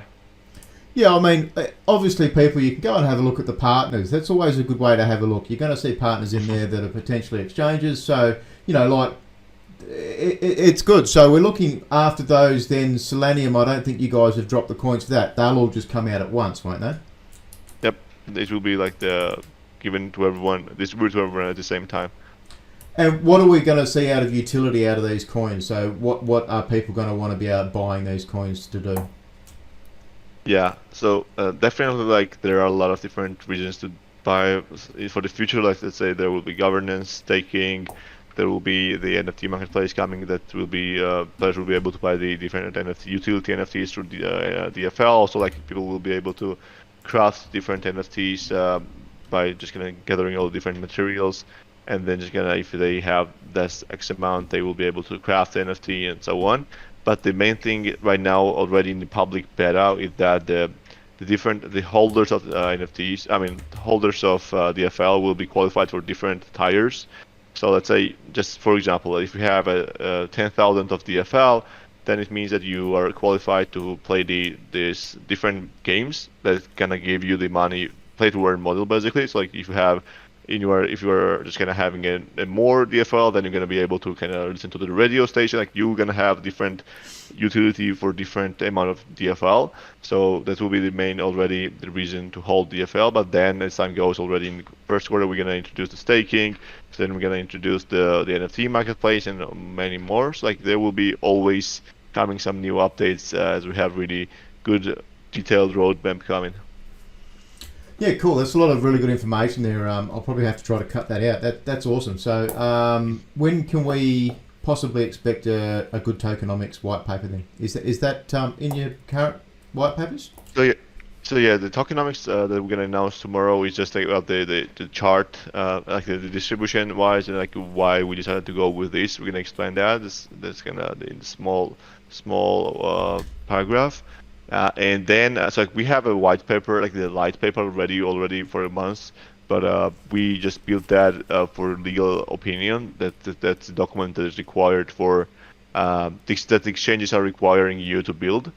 Yeah, I mean, obviously, people, you can go and have a look at the partners. That's always a good way to have a look. You're going to see partners in there that are potentially exchanges. So, like, it's good. So we're looking after those. Then Selenium, I don't think you guys have dropped the coins for that. They'll all just come out at once, won't they? Yep, it will be like given to everyone, distributed to everyone at the same time. And what are we going to see out of utility out of these coins? So what are people going to want to be out buying these coins to do? Yeah, so definitely like there are a lot of different reasons to buy for the future. Like let's say there will be governance, staking. There will be the NFT marketplace coming that will be players will be able to buy the different NFT utility NFTs through the DFL. Also, like people will be able to craft different NFTs by just gonna gathering all the different materials, and then just gonna, if they have this X amount, they will be able to craft the NFT and so on. But the main thing right now, already in the public beta, is that the holders of NFTs, I mean holders of DFL, will be qualified for different tiers. So let's say, just for example, if you have a 10,000 of DFL, then it means that you are qualified to play these different games that gonna give you the money, play to earn model basically. So like if you have if you are just kind of having a more DFL, then you're gonna be able to kind of listen to the radio station. Like you're gonna have different utility for different amount of DFL. So that will be the main already the reason to hold DFL. But then as time goes, already in the first quarter, we're gonna introduce the staking. So then we're gonna introduce the NFT marketplace and many more. So like there will be always coming some new updates as we have really good detailed roadmap coming. Yeah, cool. That's a lot of really good information there. I'll probably have to try to cut that out. That's awesome. So when can we possibly expect a good tokenomics white paper then? Is that in your current white papers? So yeah, the tokenomics that we're gonna announce tomorrow is just like about the chart, like the distribution wise, and like why we decided to go with this. We're gonna explain that. That's gonna in the small paragraph. And then, so like we have a white paper, like the light paper already for a month, but we just built that for legal opinion. That's a document that is required for that the exchanges are requiring you to build.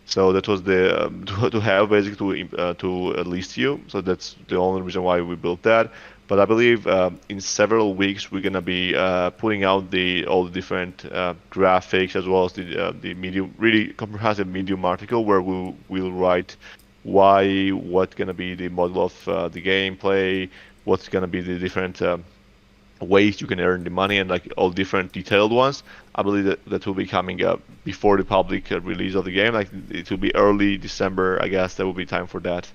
So that was the to have basically to list you. So that's the only reason why we built that. But I believe in several weeks we're gonna be putting out all the different graphics, as well as the medium, really comprehensive medium article where we'll write what's gonna be the model of the gameplay, what's gonna be the different ways you can earn the money, and like all different detailed ones. I believe that will be coming up before the public release of the game. Like it will be early December, I guess. There will be time for that.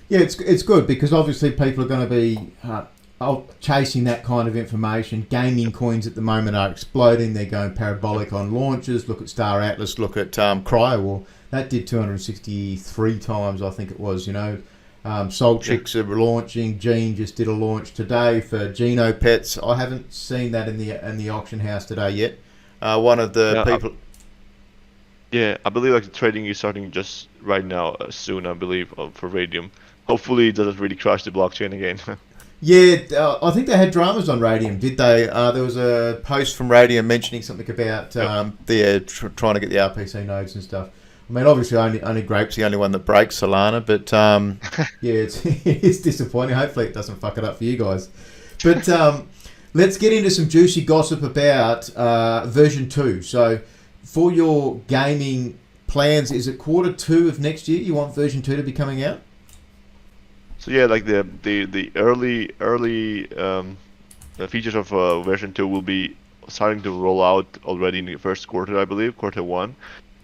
Yeah, it's good because obviously people are going to be chasing that kind of information. Gaming coins at the moment are exploding. They're going parabolic on launches. Look at Star Atlas. Look at Cryo. Well, that did 263 times, I think it was. Soul Chicks are launching. Gene just did a launch today for Geno Pets. I haven't seen that in the auction house today yet. One of the people. I believe like the trading is starting just right now, soon. I believe for Radium. Hopefully, it doesn't really crash the blockchain again. Yeah, I think they had dramas on Radium, did they? There was a post from Radium mentioning something about they're trying to get the RPC nodes and stuff. I mean, obviously, only Grape's the only one that breaks Solana, but yeah, it's disappointing. Hopefully, it doesn't fuck it up for you guys. But let's get into some juicy gossip about version 2. So, for your gaming plans, is it Q2 of next year you want version 2 to be coming out? So yeah, like the early features of version 2 will be starting to roll out already in the first quarter, I believe, Q1.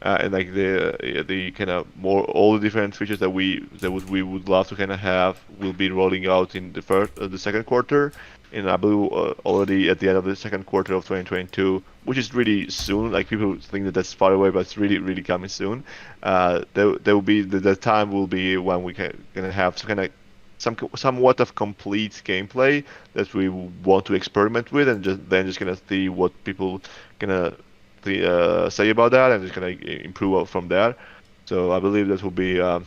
And like the kind of all the different features that we would love to kind of have will be rolling out in the second quarter, and I believe already at the end of the second quarter of 2022, which is really soon. Like people think that that's far away, but it's really coming soon. There will be the time will be when we gonna have somewhat of complete gameplay that we want to experiment with, and just gonna see what people gonna say about that, and just gonna improve from there. So I believe that will be the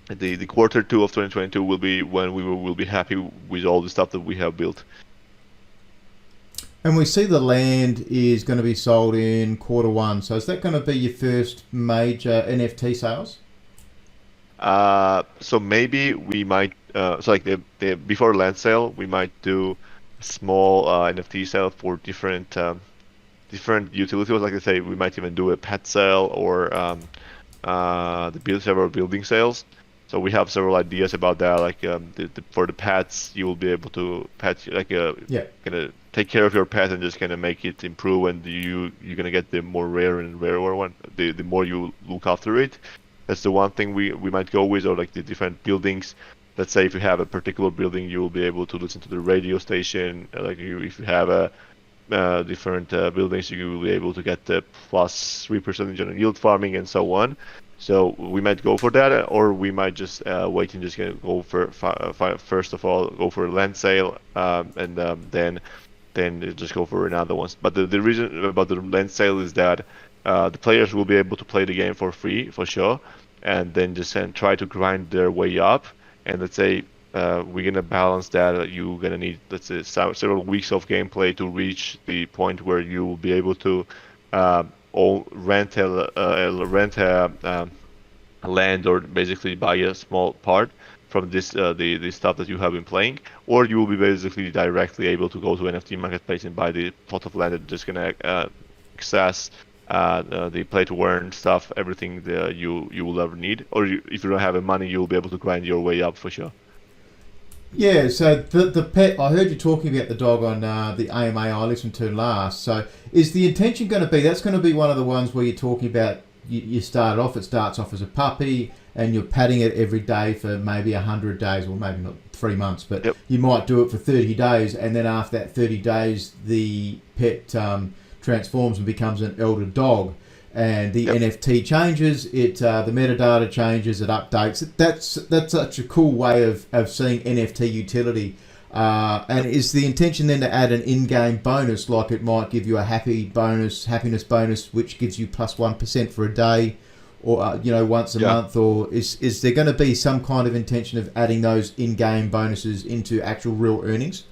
Q2 of 2022 will be when we will be happy with all the stuff that we have built. And we see the land is going to be sold in Q1. So is that going to be your first major NFT sales? So maybe we might so like the before land sale, we might do a small NFT sale for different utilities. Like I say, we might even do a pet sale or several building sales. So we have several ideas about that. Like for the pets, you will be able to gonna take care of your pet and just kind of make it improve, and you're gonna get the more rare and rarer one. The more you look after it, that's the one thing we might go with. Or like the different buildings. Let's say if you have a particular building, you will be able to listen to the radio station. If you have different buildings, you will be able to get the plus 3% on yield farming and so on. So we might go for that, or we might just wait and just go for first of all go for a land sale, and then just go for another ones. But the reason about the land sale is that the players will be able to play the game for free for sure, and then just try to grind their way up. And let's say we're gonna balance that. You're gonna need, let's say, several weeks of gameplay to reach the point where you will be able to rent a land, or basically buy a small part from this the stuff that you have been playing, or you will be basically directly able to go to NFT marketplace and buy the plot of land that's just gonna access the play to earn stuff, everything that you will ever need. Or if you don't have the money, you'll be able to grind your way up for sure. Yeah, so the pet, I heard you talking about the dog on the AMA I listened to last. So is the intention going to be, that's going to be one of the ones where you're talking about, it starts off as a puppy and you're patting it every day for maybe 100 days, or maybe not 3 months, but Yep. you might do it for 30 days, and then after that 30 days the pet transforms and becomes an elder dog, and the Yep. NFT changes, the metadata changes, it updates. That's such a cool way of seeing NFT utility. And is the intention then to add an in-game bonus, like it might give you a happiness bonus, which gives you plus 1% for a day, or once a month, or is there going to be some kind of intention of adding those in-game bonuses into actual real earnings?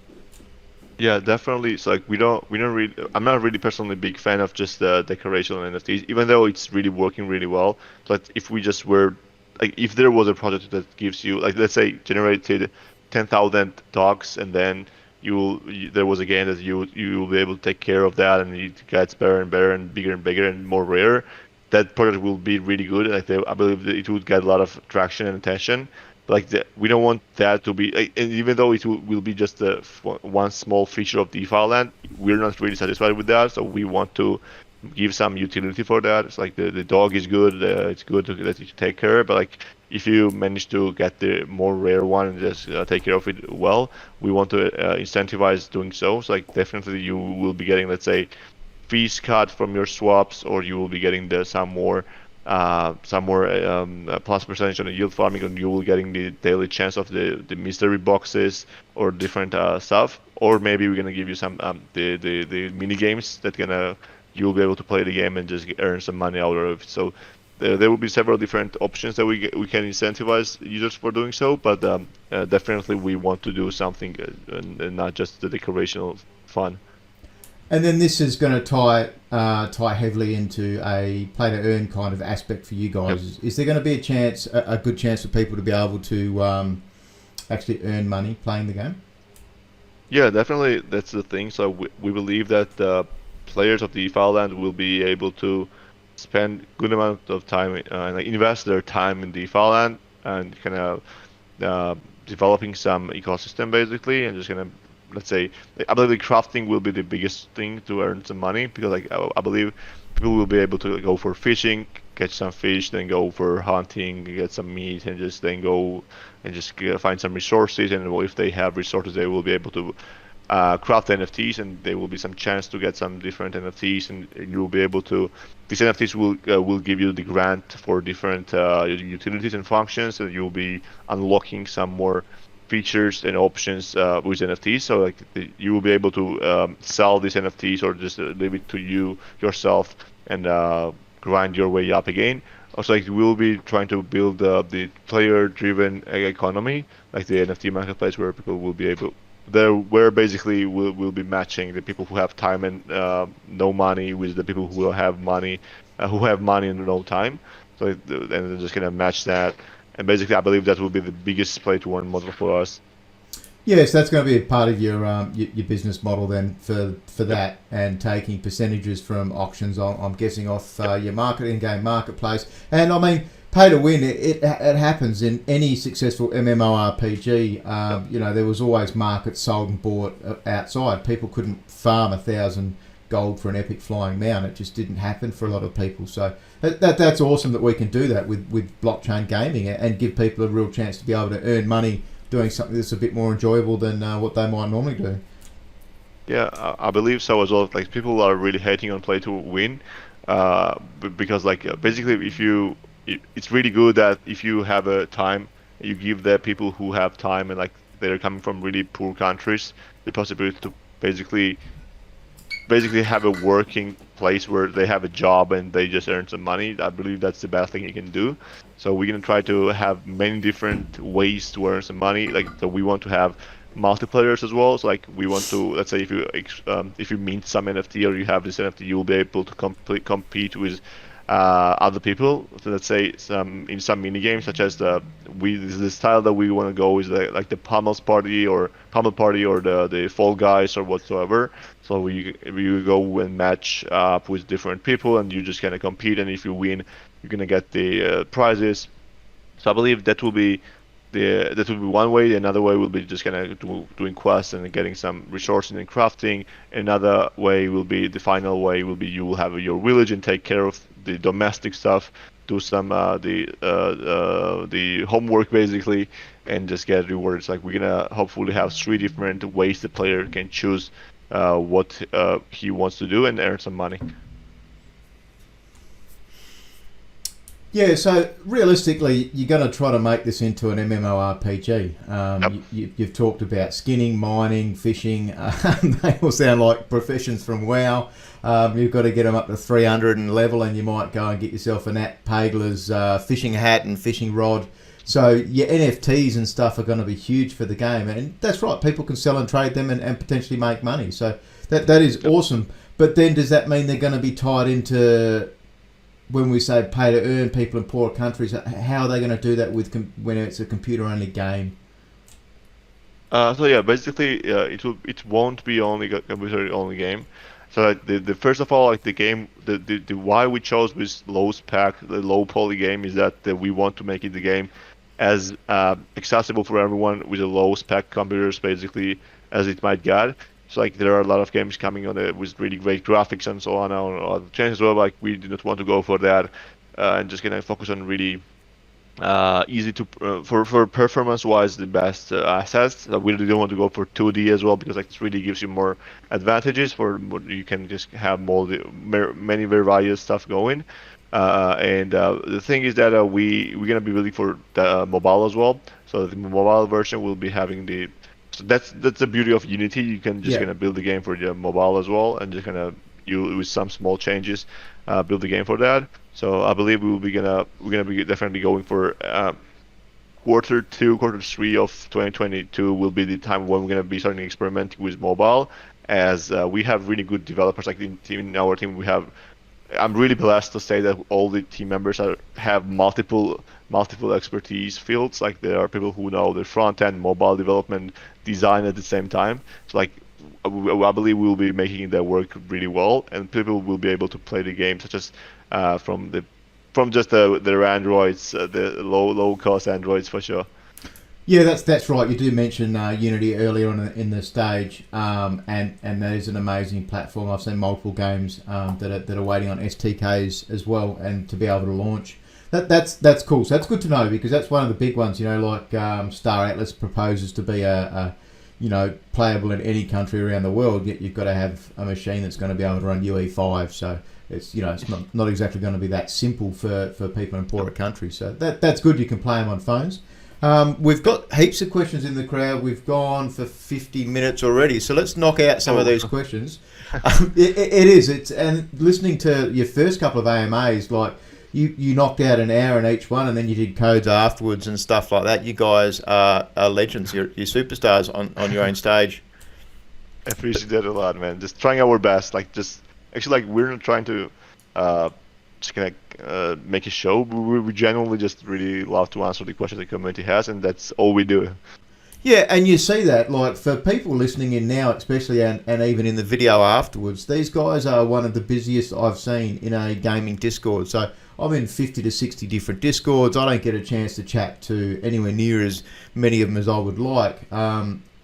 Yeah, definitely. So like we don't really. I'm not really personally a big fan of just the decoration on NFTs, even though it's really working really well. But if we just were, like, if there was a project that gives you, like, let's say, generated 10,000 dogs, and then there was a game that you will be able to take care of that, and it gets better and better and bigger and more rare. That project will be really good. Like I believe that it would get a lot of traction and attention. Like we don't want that to be, and even though it will be just one small feature of DeFi land, we're not really satisfied with that. So we want to give some utility for that. It's like the dog is good. It's good that you take care. But like if you manage to get the more rare one and just take care of it well, we want to incentivize doing so. So like definitely you will be getting, let's say, fees cut from your swaps, or you will be getting some more plus percentage on the yield farming, and you will getting the daily chance of the mystery boxes or different stuff. Or maybe we're gonna give you some the mini games that you'll be able to play the game and just earn some money out of it. So there will be several different options that we can incentivize users for doing so. But definitely we want to do something and not just the decorational fun. And then this is going to tie heavily into a play to earn kind of aspect for you guys. Yep. Is there going to be a good chance for people to be able to actually earn money playing the game? Yeah, definitely. That's the thing. So we believe that players of the DeFi land will be able to spend good amount of time and invest their time in DeFi land, and kind of developing some ecosystem basically, and just kind of, let's say, I believe the crafting will be the biggest thing to earn some money, because like I believe people will be able to go for fishing, catch some fish, then go for hunting, get some meat, and just then go and just find some resources. And if they have resources, they will be able to craft NFTs, and there will be some chance to get some different NFTs, and you will be able to. These NFTs will give you the grant for different utilities and functions, and you will be unlocking some more features and options with NFTs. So like you will be able to sell these NFTs, or just leave it to yourself and grind your way up again. Also, like we'll be trying to build the player-driven economy, like the NFT marketplace, where people will be able where basically we'll be matching the people who have time and no money with the people who will have money and no time. So and they're just gonna match that. And basically, I believe that will be the biggest play to earn model for us. Yes, that's going to be a part of your business model then for that, and taking percentages from auctions. I'm guessing off your in-game marketplace. And I mean, pay to win. It happens in any successful MMORPG. There was always markets sold and bought outside. People couldn't farm 1,000 gold for an epic flying mount. It just didn't happen for a lot of people. So that's awesome that we can do that with blockchain gaming, and give people a real chance to be able to earn money doing something that's a bit more enjoyable than what they might normally do. Yeah, I believe so as well. Like people are really hating on play to win, because like basically it's really good that if you have a time, you give the people who have time and like they're coming from really poor countries the possibility to basically have a working place where they have a job and they just earn some money. I believe that's the best thing you can do. So we're gonna try to have many different ways to earn some money. Like so we want to have multiplayers as well. So like we want to, let's say if you mint some NFT or you have this NFT, you'll be able to compete with other people. So let's say some mini games such as the style that we want to go is like the Pummel Party or the Fall Guys or whatsoever. So we go and match up with different people and you just kind of compete, and if you win, you're gonna get the prizes. So I believe that will be one way. Another way will be just kind of doing quests and getting some resources and crafting. Another way will be the final way will be you will have your village and take care of the domestic stuff, do some the homework basically, and just get rewards. Like we're gonna hopefully have 3 different ways the player can choose what he wants to do and earn some money. Yeah, so realistically, you're going to try to make this into an MMORPG. Yep. You've talked about skinning, mining, fishing. They all sound like professions from WoW. You've got to get them up to 300 and level, and you might go and get yourself a Nat Pagler's fishing hat and fishing rod. So your NFTs and stuff are going to be huge for the game. And that's right, people can sell and trade them and potentially make money. So that is awesome. But then does that mean they're going to be tied into... When we say pay to earn, people in poorer countries, how are they going to do that when it's a computer-only game? So yeah, basically, it won't be only a computer-only game. So like, the first of all, like the game, the why we chose this low spec, the low poly game is that we want to make it the game as accessible for everyone with a low spec computers, basically, as it might get. So like there are a lot of games coming on with really great graphics and so on other chains as well. Like we do not want to go for that, and just gonna focus on really easy to for performance wise the best assets. We really don't want to go for 2D as well because like it really gives you more advantages you can just have many various stuff going. And the thing is that we're gonna be building for the mobile as well. So the mobile version will be having so that's the beauty of Unity. You can just gonna build the game for the mobile as well, and just gonna you with some small changes build the game for that. So I believe we're gonna be definitely going for quarter 2, quarter 3 of 2022 will be the time when we're gonna be starting experimenting with mobile, as we have really good developers. Like in our team, I'm really blessed to say that all the team members have multiple expertise fields. Like there are people who know the front end, mobile development, design at the same time. So like I believe we'll be making that work really well, and people will be able to play the game, such as from just their androids, the low cost androids for sure. Yeah, that's right. You do mention Unity earlier on in the stage, and that is an amazing platform. I've seen multiple games that are waiting on STKs as well, and to be able to launch. That's cool. So that's good to know, because that's one of the big ones. You know, like Star Atlas proposes to be a playable in any country around the world. Yet you've got to have a machine that's going to be able to run UE5. So it's it's not exactly going to be that simple for people in poorer countries. So that's good. You can play them on phones. We've got heaps of questions in the crowd. We've gone for 50 minutes already, so let's knock out some of these questions. And listening to your first couple of AMAs, like you knocked out an hour in each one, and then you did codes afterwards and stuff like that. You guys are legends. You're superstars on your own stage. I appreciate that a lot, man. Just trying our best. We're not trying to just make a show. We genuinely just really love to answer the questions the community has, and that's all we do. Yeah, and you see that, like, for people listening in now, especially, and even in the video afterwards, these guys are one of the busiest I've seen in a gaming Discord. So I'm in 50 to 60 different Discords. I don't get a chance to chat to anywhere near as many of them as I would like.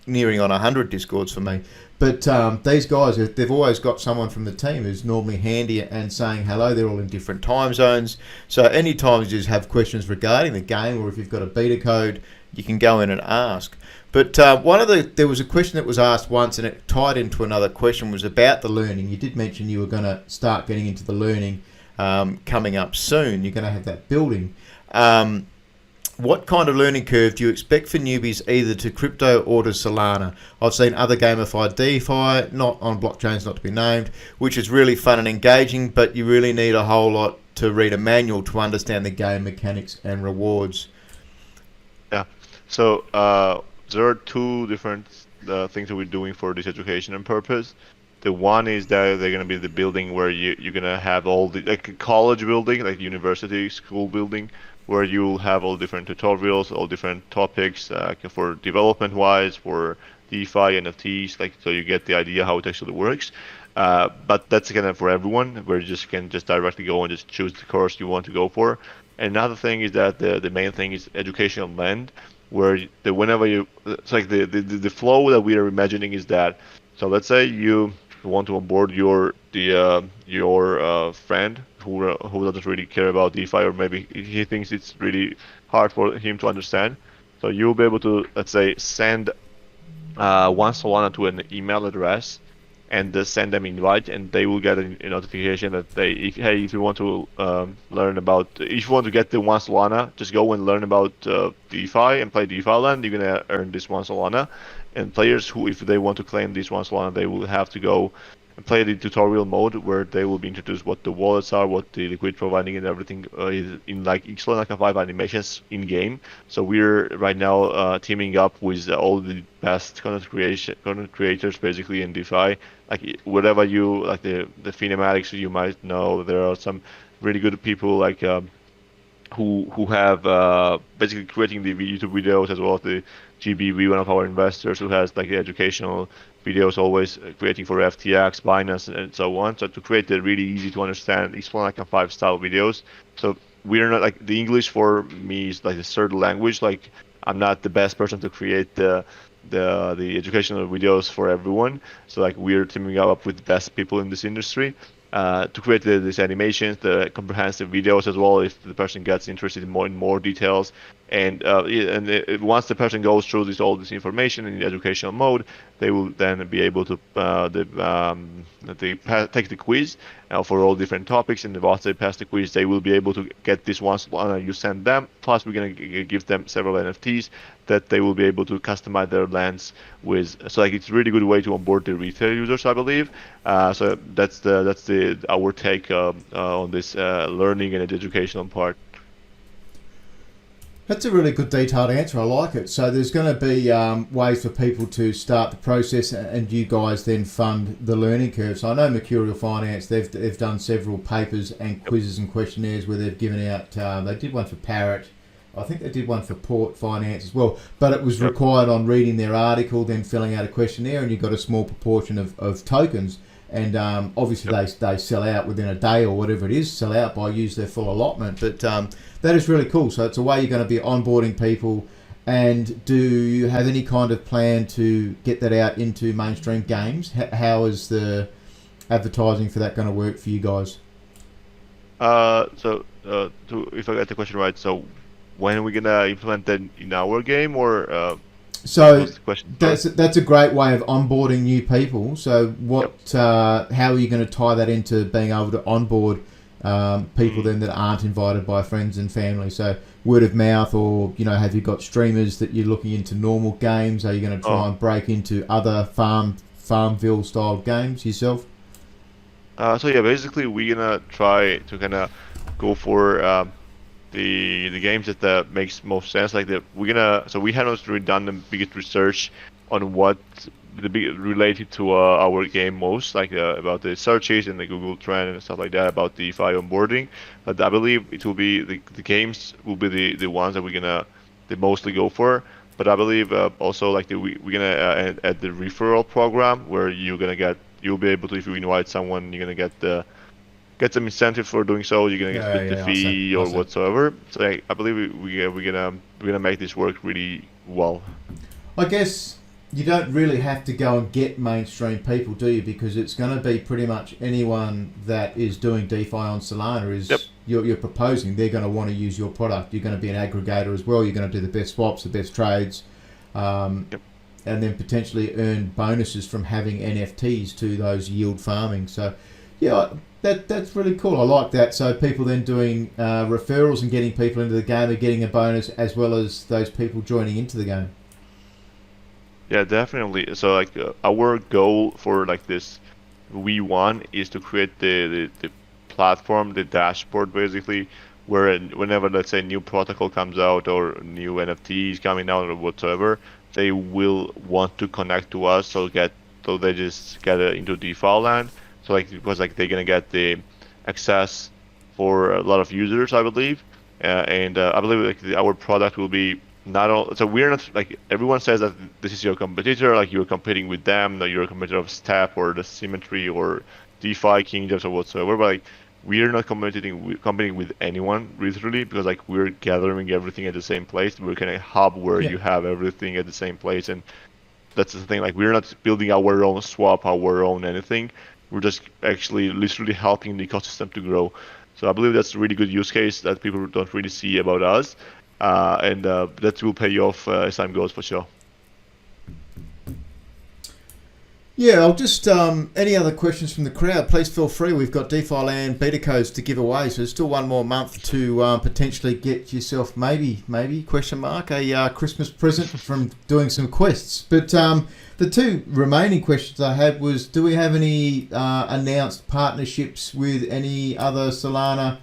nearing on 100 Discords for me. But these guys, they've always got someone from the team who's normally handy and saying hello. They're all in different time zones. So anytime you just have questions regarding the game, or if you've got a beta code, you can go in and ask. But there was a question that was asked once, and it tied into another question, was about the learning. You did mention you were going to start getting into the learning coming up soon. You're going to have that building. What kind of learning curve do you expect for newbies either to crypto or to Solana? I've seen other gamified DeFi, not on blockchains not to be named, which is really fun and engaging, but you really need a whole lot to read a manual to understand the game mechanics and rewards. Yeah. So there are two different things that we're doing for this education and purpose. The one is that they're going to be the building where you're going to have all the, like a college building, like university, school building, where you'll have all different tutorials, all different topics for development-wise, for DeFi, NFTs, like so you get the idea how it actually works. But that's kind of for everyone, where you can just directly go and just choose the course you want to go for. Another thing is that the main thing is educational land, where whenever it's like the flow that we are imagining is that, so let's say you want to onboard your friend who doesn't really care about DeFi, or maybe he thinks it's really hard for him to understand. So you'll be able to, let's say, send one Solana to an email address and send them invite, and they will get a notification that if you want to learn about, if you want to get the one Solana, just go and learn about DeFi and play DeFi land. You're gonna earn this one Solana, and players who, if they want to claim this one Solana, they will have to go and play the tutorial mode, where they will be introduced what the wallets are, what the liquid providing, and everything is in like Solana 5 animations in game. So we're right now teaming up with all the best content creators basically in DeFi. Like whatever you like, the Phenomatics you might know, there are some really good people like who have basically creating the YouTube videos, as well as the GBV, one of our investors, who has like the educational videos always creating for FTX, Binance, and so on. So to create the really easy to understand Solana 5 style videos. So we're not like, the English for me is like the third language. Like I'm not the best person to create the educational videos for everyone. So like we're teaming up with the best people in this industry to create these animations, the comprehensive videos as well, if the person gets interested in more details. And once the person goes through all this information in the educational mode, they will then be able to take the quiz for all different topics. And once they pass the quiz, they will be able to get this one Solana you send them. Plus, we're going to give them several NFTs that they will be able to customize their lands with. So like it's a really good way to onboard the retail users, I believe. So that's our take on this learning and educational part. That's a really good detailed answer. I like it. So there's going to be ways for people to start the process, and you guys then fund the learning curve. So I know Mercurial Finance, they've done several papers and quizzes and questionnaires where they've given out, they did one for Parrot, I think they did one for Port Finance as well, but it was required on reading their article, then filling out a questionnaire, and you got a small proportion of tokens. And obviously they sell out within a day or whatever it is, sell out by use their full allotment. But that is really cool. So it's a way you're going to be onboarding people. And do you have any kind of plan to get that out into mainstream games? How is the advertising for that going to work for you guys? If I got the question right, so when are we going to implement that in our game, or... So that's a great way of onboarding new people. So how are you going to tie that into being able to onboard people then that aren't invited by friends and family? So word of mouth, or have you got streamers that you're looking into normal games? Are you going to try and break into other Farmville style games yourself? Basically we're gonna try to kind of go for the games that makes most sense. Like we haven't really done the biggest research on what related to our game most, like about the searches and the Google Trend and stuff like that, about the DeFi onboarding. But I believe it will be the games will be the ones that we're gonna mostly go for. But I believe also like we're gonna add the referral program, where you'll be able to, if you invite someone, you're gonna get some incentive for doing so. You're gonna get the fee or whatsoever. So I believe we're gonna make this work really well. I guess you don't really have to go and get mainstream people, do you? Because it's going to be pretty much anyone that is doing DeFi on Solana Yep. is you're proposing they're going to want to use your product. You're going to be an aggregator as well. You're going to do the best swaps, the best trades, Yep. and then potentially earn bonuses from having NFTs to those yield farming. So, yeah, that's really cool. I like that. So people then doing referrals and getting people into the game are getting a bonus, as well as those people joining into the game. Yeah, definitely. So like our goal for like this V1 is to create the platform, the dashboard basically, where whenever let's say new protocol comes out or new NFTs coming out or whatsoever, they will want to connect to us. So they just get into DeFi land. So like because like they're gonna get the access for a lot of users, I believe, and I believe like our product will be not all. So we're not like everyone says that this is your competitor, like you're competing with them, that you're a competitor of Step or the Symmetry or DeFi Kingdoms or whatsoever. But like we're not competing with anyone literally because like we're gathering everything at the same place. We're kind of hub where Yeah. you have everything at the same place, and that's the thing. Like we're not building our own swap, our own anything. We're just actually literally helping the ecosystem to grow. So I believe that's a really good use case that people don't really see about us, and that will pay off as time goes for sure. Yeah, I'll just any other questions from the crowd? Please feel free. We've got DeFi Land beta codes to give away, so there's still one more month to potentially get yourself maybe question mark a Christmas present from doing some quests. But the two remaining questions I had was: do we have any announced partnerships with any other Solana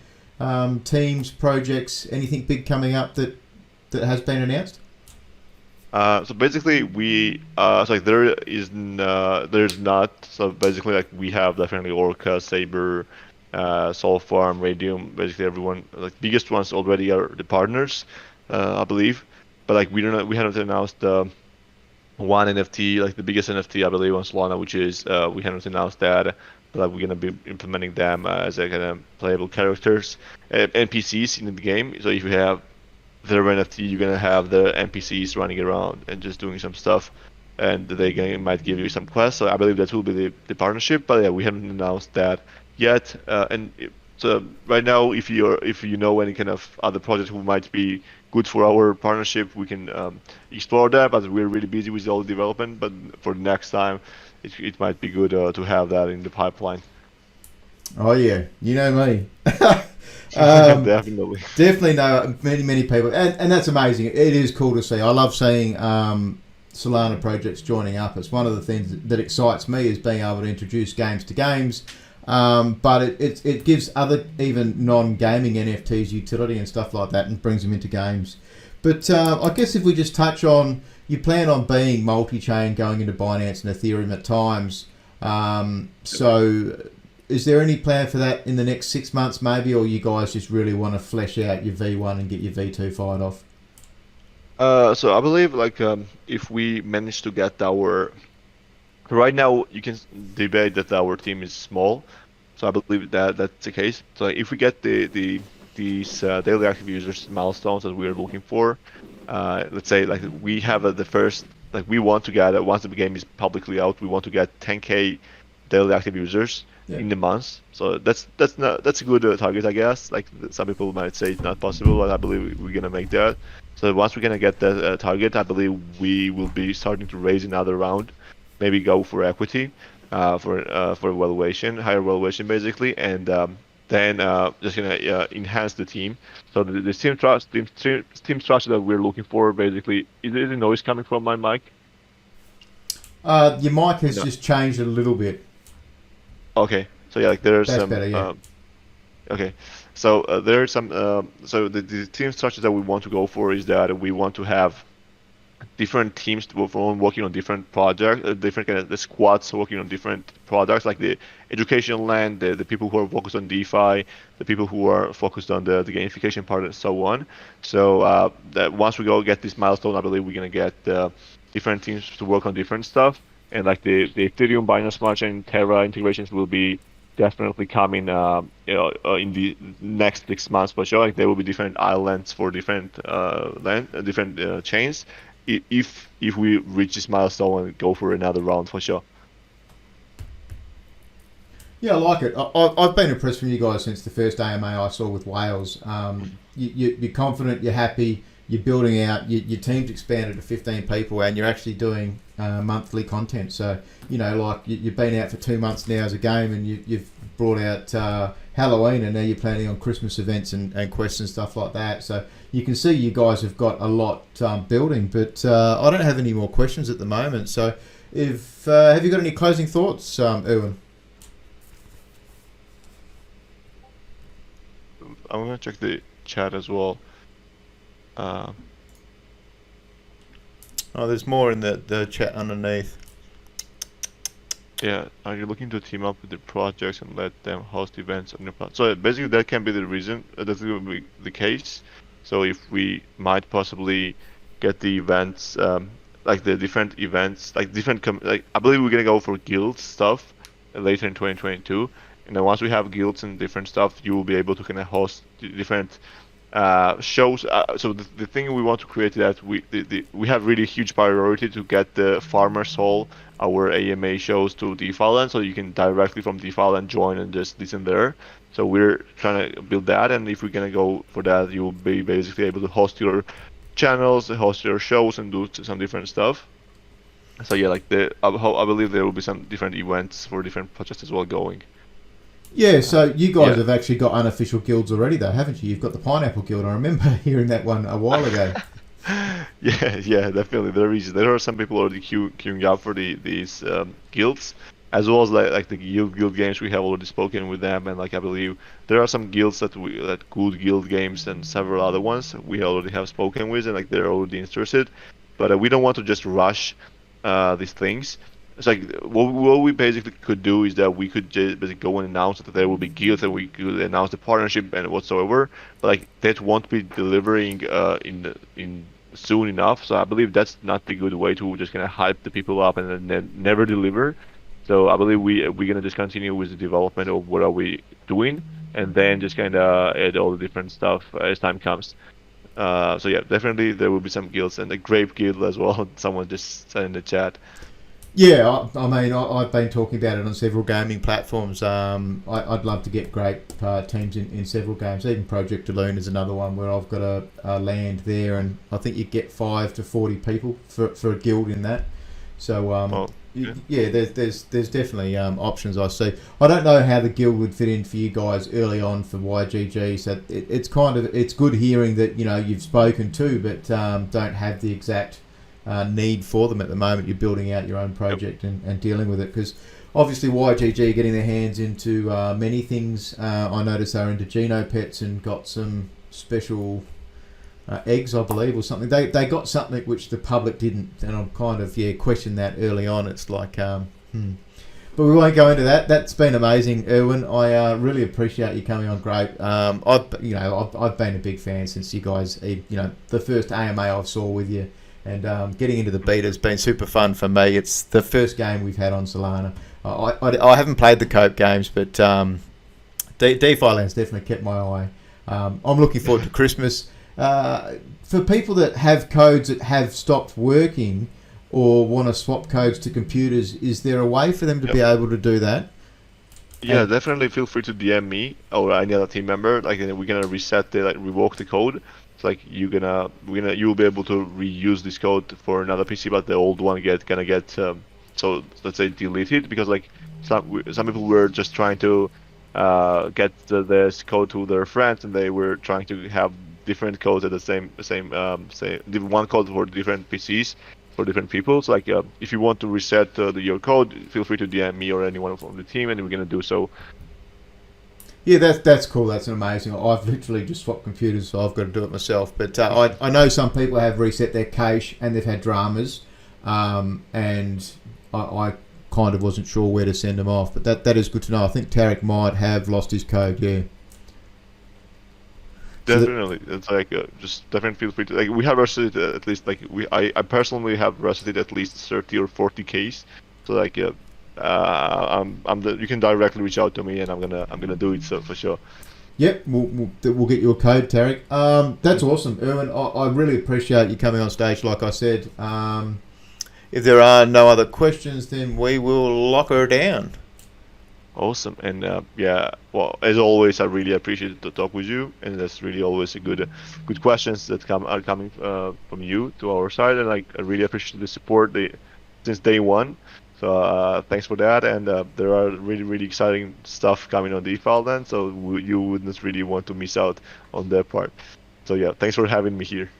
teams, projects, anything big coming up that has been announced? So basically, so like there's not. So basically, like we have definitely Orca, Saber, Soul Farm, Radium. Basically, everyone like biggest ones already are the partners, I believe. But like we haven't announced one NFT, like the biggest NFT I believe on Solana, which is we haven't announced that. But like, we're gonna be implementing them as a kind of playable characters, NPCs in the game. So if you have their NFT, you're gonna have the NPCs running around and just doing some stuff, and might give you some quests. So I believe that will be the partnership. But yeah, we haven't announced that yet. So right now, if you know any kind of other project who might be good for our partnership, we can explore that. But we're really busy with all the development. But for the next time, it might be good to have that in the pipeline. Oh yeah, you know me. Definitely. Definitely know many people, and that's amazing. It is cool to see. I love seeing Solana projects joining up. It's one of the things that excites me is being able to introduce games to games, but it gives other even non-gaming NFTs utility and stuff like that, and brings them into games. But I guess if we just touch on, you plan on being multi-chain, going into Binance and Ethereum at times. So is there any plan for that in the next 6 months maybe, or you guys just really want to flesh out your V1 and get your V2 fired off? So I believe like if we manage to get our right now you can debate that our team is small, so I believe that that's the case. So if we get these daily active users milestones that we're looking for, let's say like we have the first like we want to get once the game is publicly out, we want to get 10K daily active users Yeah. in the month. So that's a good target, I guess. Like some people might say it's not possible, but I believe we're gonna make that. So once we're gonna get that target, I believe we will be starting to raise another round, maybe go for equity, for valuation, higher valuation basically, and then just gonna enhance the team. So the team structure that we're looking for basically is there noise coming from my mic? Your mic has No. just changed a little bit. Okay, so yeah, like there's That's some better, yeah. okay, so there are some so the team structure that we want to go for is that we want to have different teams working on different projects, different kind of the squads working on different products, like the education land, the people who are focused on DeFi, the people who are focused on the gamification part, and so on. So that once we go get this milestone, I believe we're gonna get different teams to work on different stuff, and like the Ethereum, Binance Smart Chain, Terra integrations will be definitely coming in the next 6 months for sure. Like there will be different islands for different different chains, if we reach this milestone and go for another round for sure. Yeah, I like it. I've been impressed from you guys since the first AMA I saw with Wales. You're confident, you're happy, you're building out, your team's expanded to 15 people, and you're actually doing monthly content. So, like you've been out for 2 months now as a game, and you've brought out Halloween, and now you're planning on Christmas events and quests and stuff like that. So you can see you guys have got a lot building, but I don't have any more questions at the moment. So if have you got any closing thoughts, Erwin? I'm gonna check the chat as well. There's more in the chat underneath. Yeah, are you looking to team up with the projects and let them host events on your platform? So basically, that can be the reason. That's going to be the case. So if we might possibly get the events, like the different events, like like I believe we're gonna go for guild stuff later in 2022. And then once we have guilds and different stuff, you will be able to kind of host different shows. So the thing we want to create is that we have really huge priority to get the Farmer's Hall, our AMA shows to Defi Land, so you can directly from Defi Land join and just listen there. So we're trying to build that, and if we're gonna go for that, you'll be basically able to host your channels, host your shows, and do some different stuff. So yeah, like I believe there will be some different events for different projects as well going. Yeah, so you guys have actually got unofficial guilds already, though, haven't you? You've got the Pineapple Guild. I remember hearing that one a while ago. Yeah, definitely. There are some people already queuing up for these guilds, as well as like the guild games. We have already spoken with them, and like I believe there are some guilds that good guild games and several other ones we already have spoken with, and like they're already interested. But we don't want to just rush these things. It's like what we basically could do is that we could just basically go and announce that there will be guilds, and we could announce the partnership and whatsoever. But like that won't be delivering in soon enough. So I believe that's not the good way to just kind of hype the people up and then never deliver. So I believe we're gonna just continue with the development of what are we doing, and then just kind of add all the different stuff as time comes. So yeah, definitely there will be some guilds, and the Grape guild as well. Someone just said in the chat. Yeah, I mean, I've been talking about it on several gaming platforms. I'd love to get Grape teams in several games. Even Project Alone is another one where I've got a land there, and I think you get 5 to 40 people for a guild in that. So there's definitely options I see. I don't know how the guild would fit in for you guys early on for YGG. So it's good hearing that you've spoken to, but don't have the exact need for them at the moment. You're building out your own project and dealing with it, because obviously YGG getting their hands into many things. I noticed they're into Genopets and got some special eggs, I believe, or something. They got something which the public didn't, and I'm kind of questioned that early on. It's like but we won't go into that. That's been amazing, Erwin. I really appreciate you coming on Grape. I've been a big fan since you guys, the first AMA I saw with you. And getting into the beta has been super fun for me. It's the first game we've had on Solana. I haven't played the Cope games, but Defi Land's definitely kept my eye. I'm looking forward to Christmas. For people that have codes that have stopped working or want to swap codes to computers, is there a way for them to be able to do that? Yeah, definitely feel free to DM me or any other team member. Like we're gonna revoke the code. Like you'll be able to reuse this code for another PC, but the old one gonna get so let's say deleted, because like some people were just trying to get this code to their friends, and they were trying to have different codes at the same one code for different PCs for different people. So like if you want to reset your code, feel free to DM me or anyone from the team, and we're gonna do so. Yeah, that's cool. That's amazing. I've literally just swapped computers, so I've got to do it myself. But I know some people have reset their cache and they've had dramas, and I kind of wasn't sure where to send them off. But that is good to know. I think Tarek might have lost his code. Yeah. Definitely, it's like just definitely feel free to we have resetted at least I personally have resetted at least 30 or 40 Ks. So like you can directly reach out to me, and I'm gonna do it, so for sure. Yep, we'll get you a code, Tarek. That's awesome, Erwin. I really appreciate you coming on stage. Like I said, if there are no other questions, then we will lock her down. Awesome. And yeah, well, as always, I really appreciate to talk with you, and that's really always a good questions that are coming from you to our side, and I really appreciate the support since day one. So thanks for that, and there are really exciting stuff coming on DeFi then, so you wouldn't really want to miss out on that part. So yeah, thanks for having me here.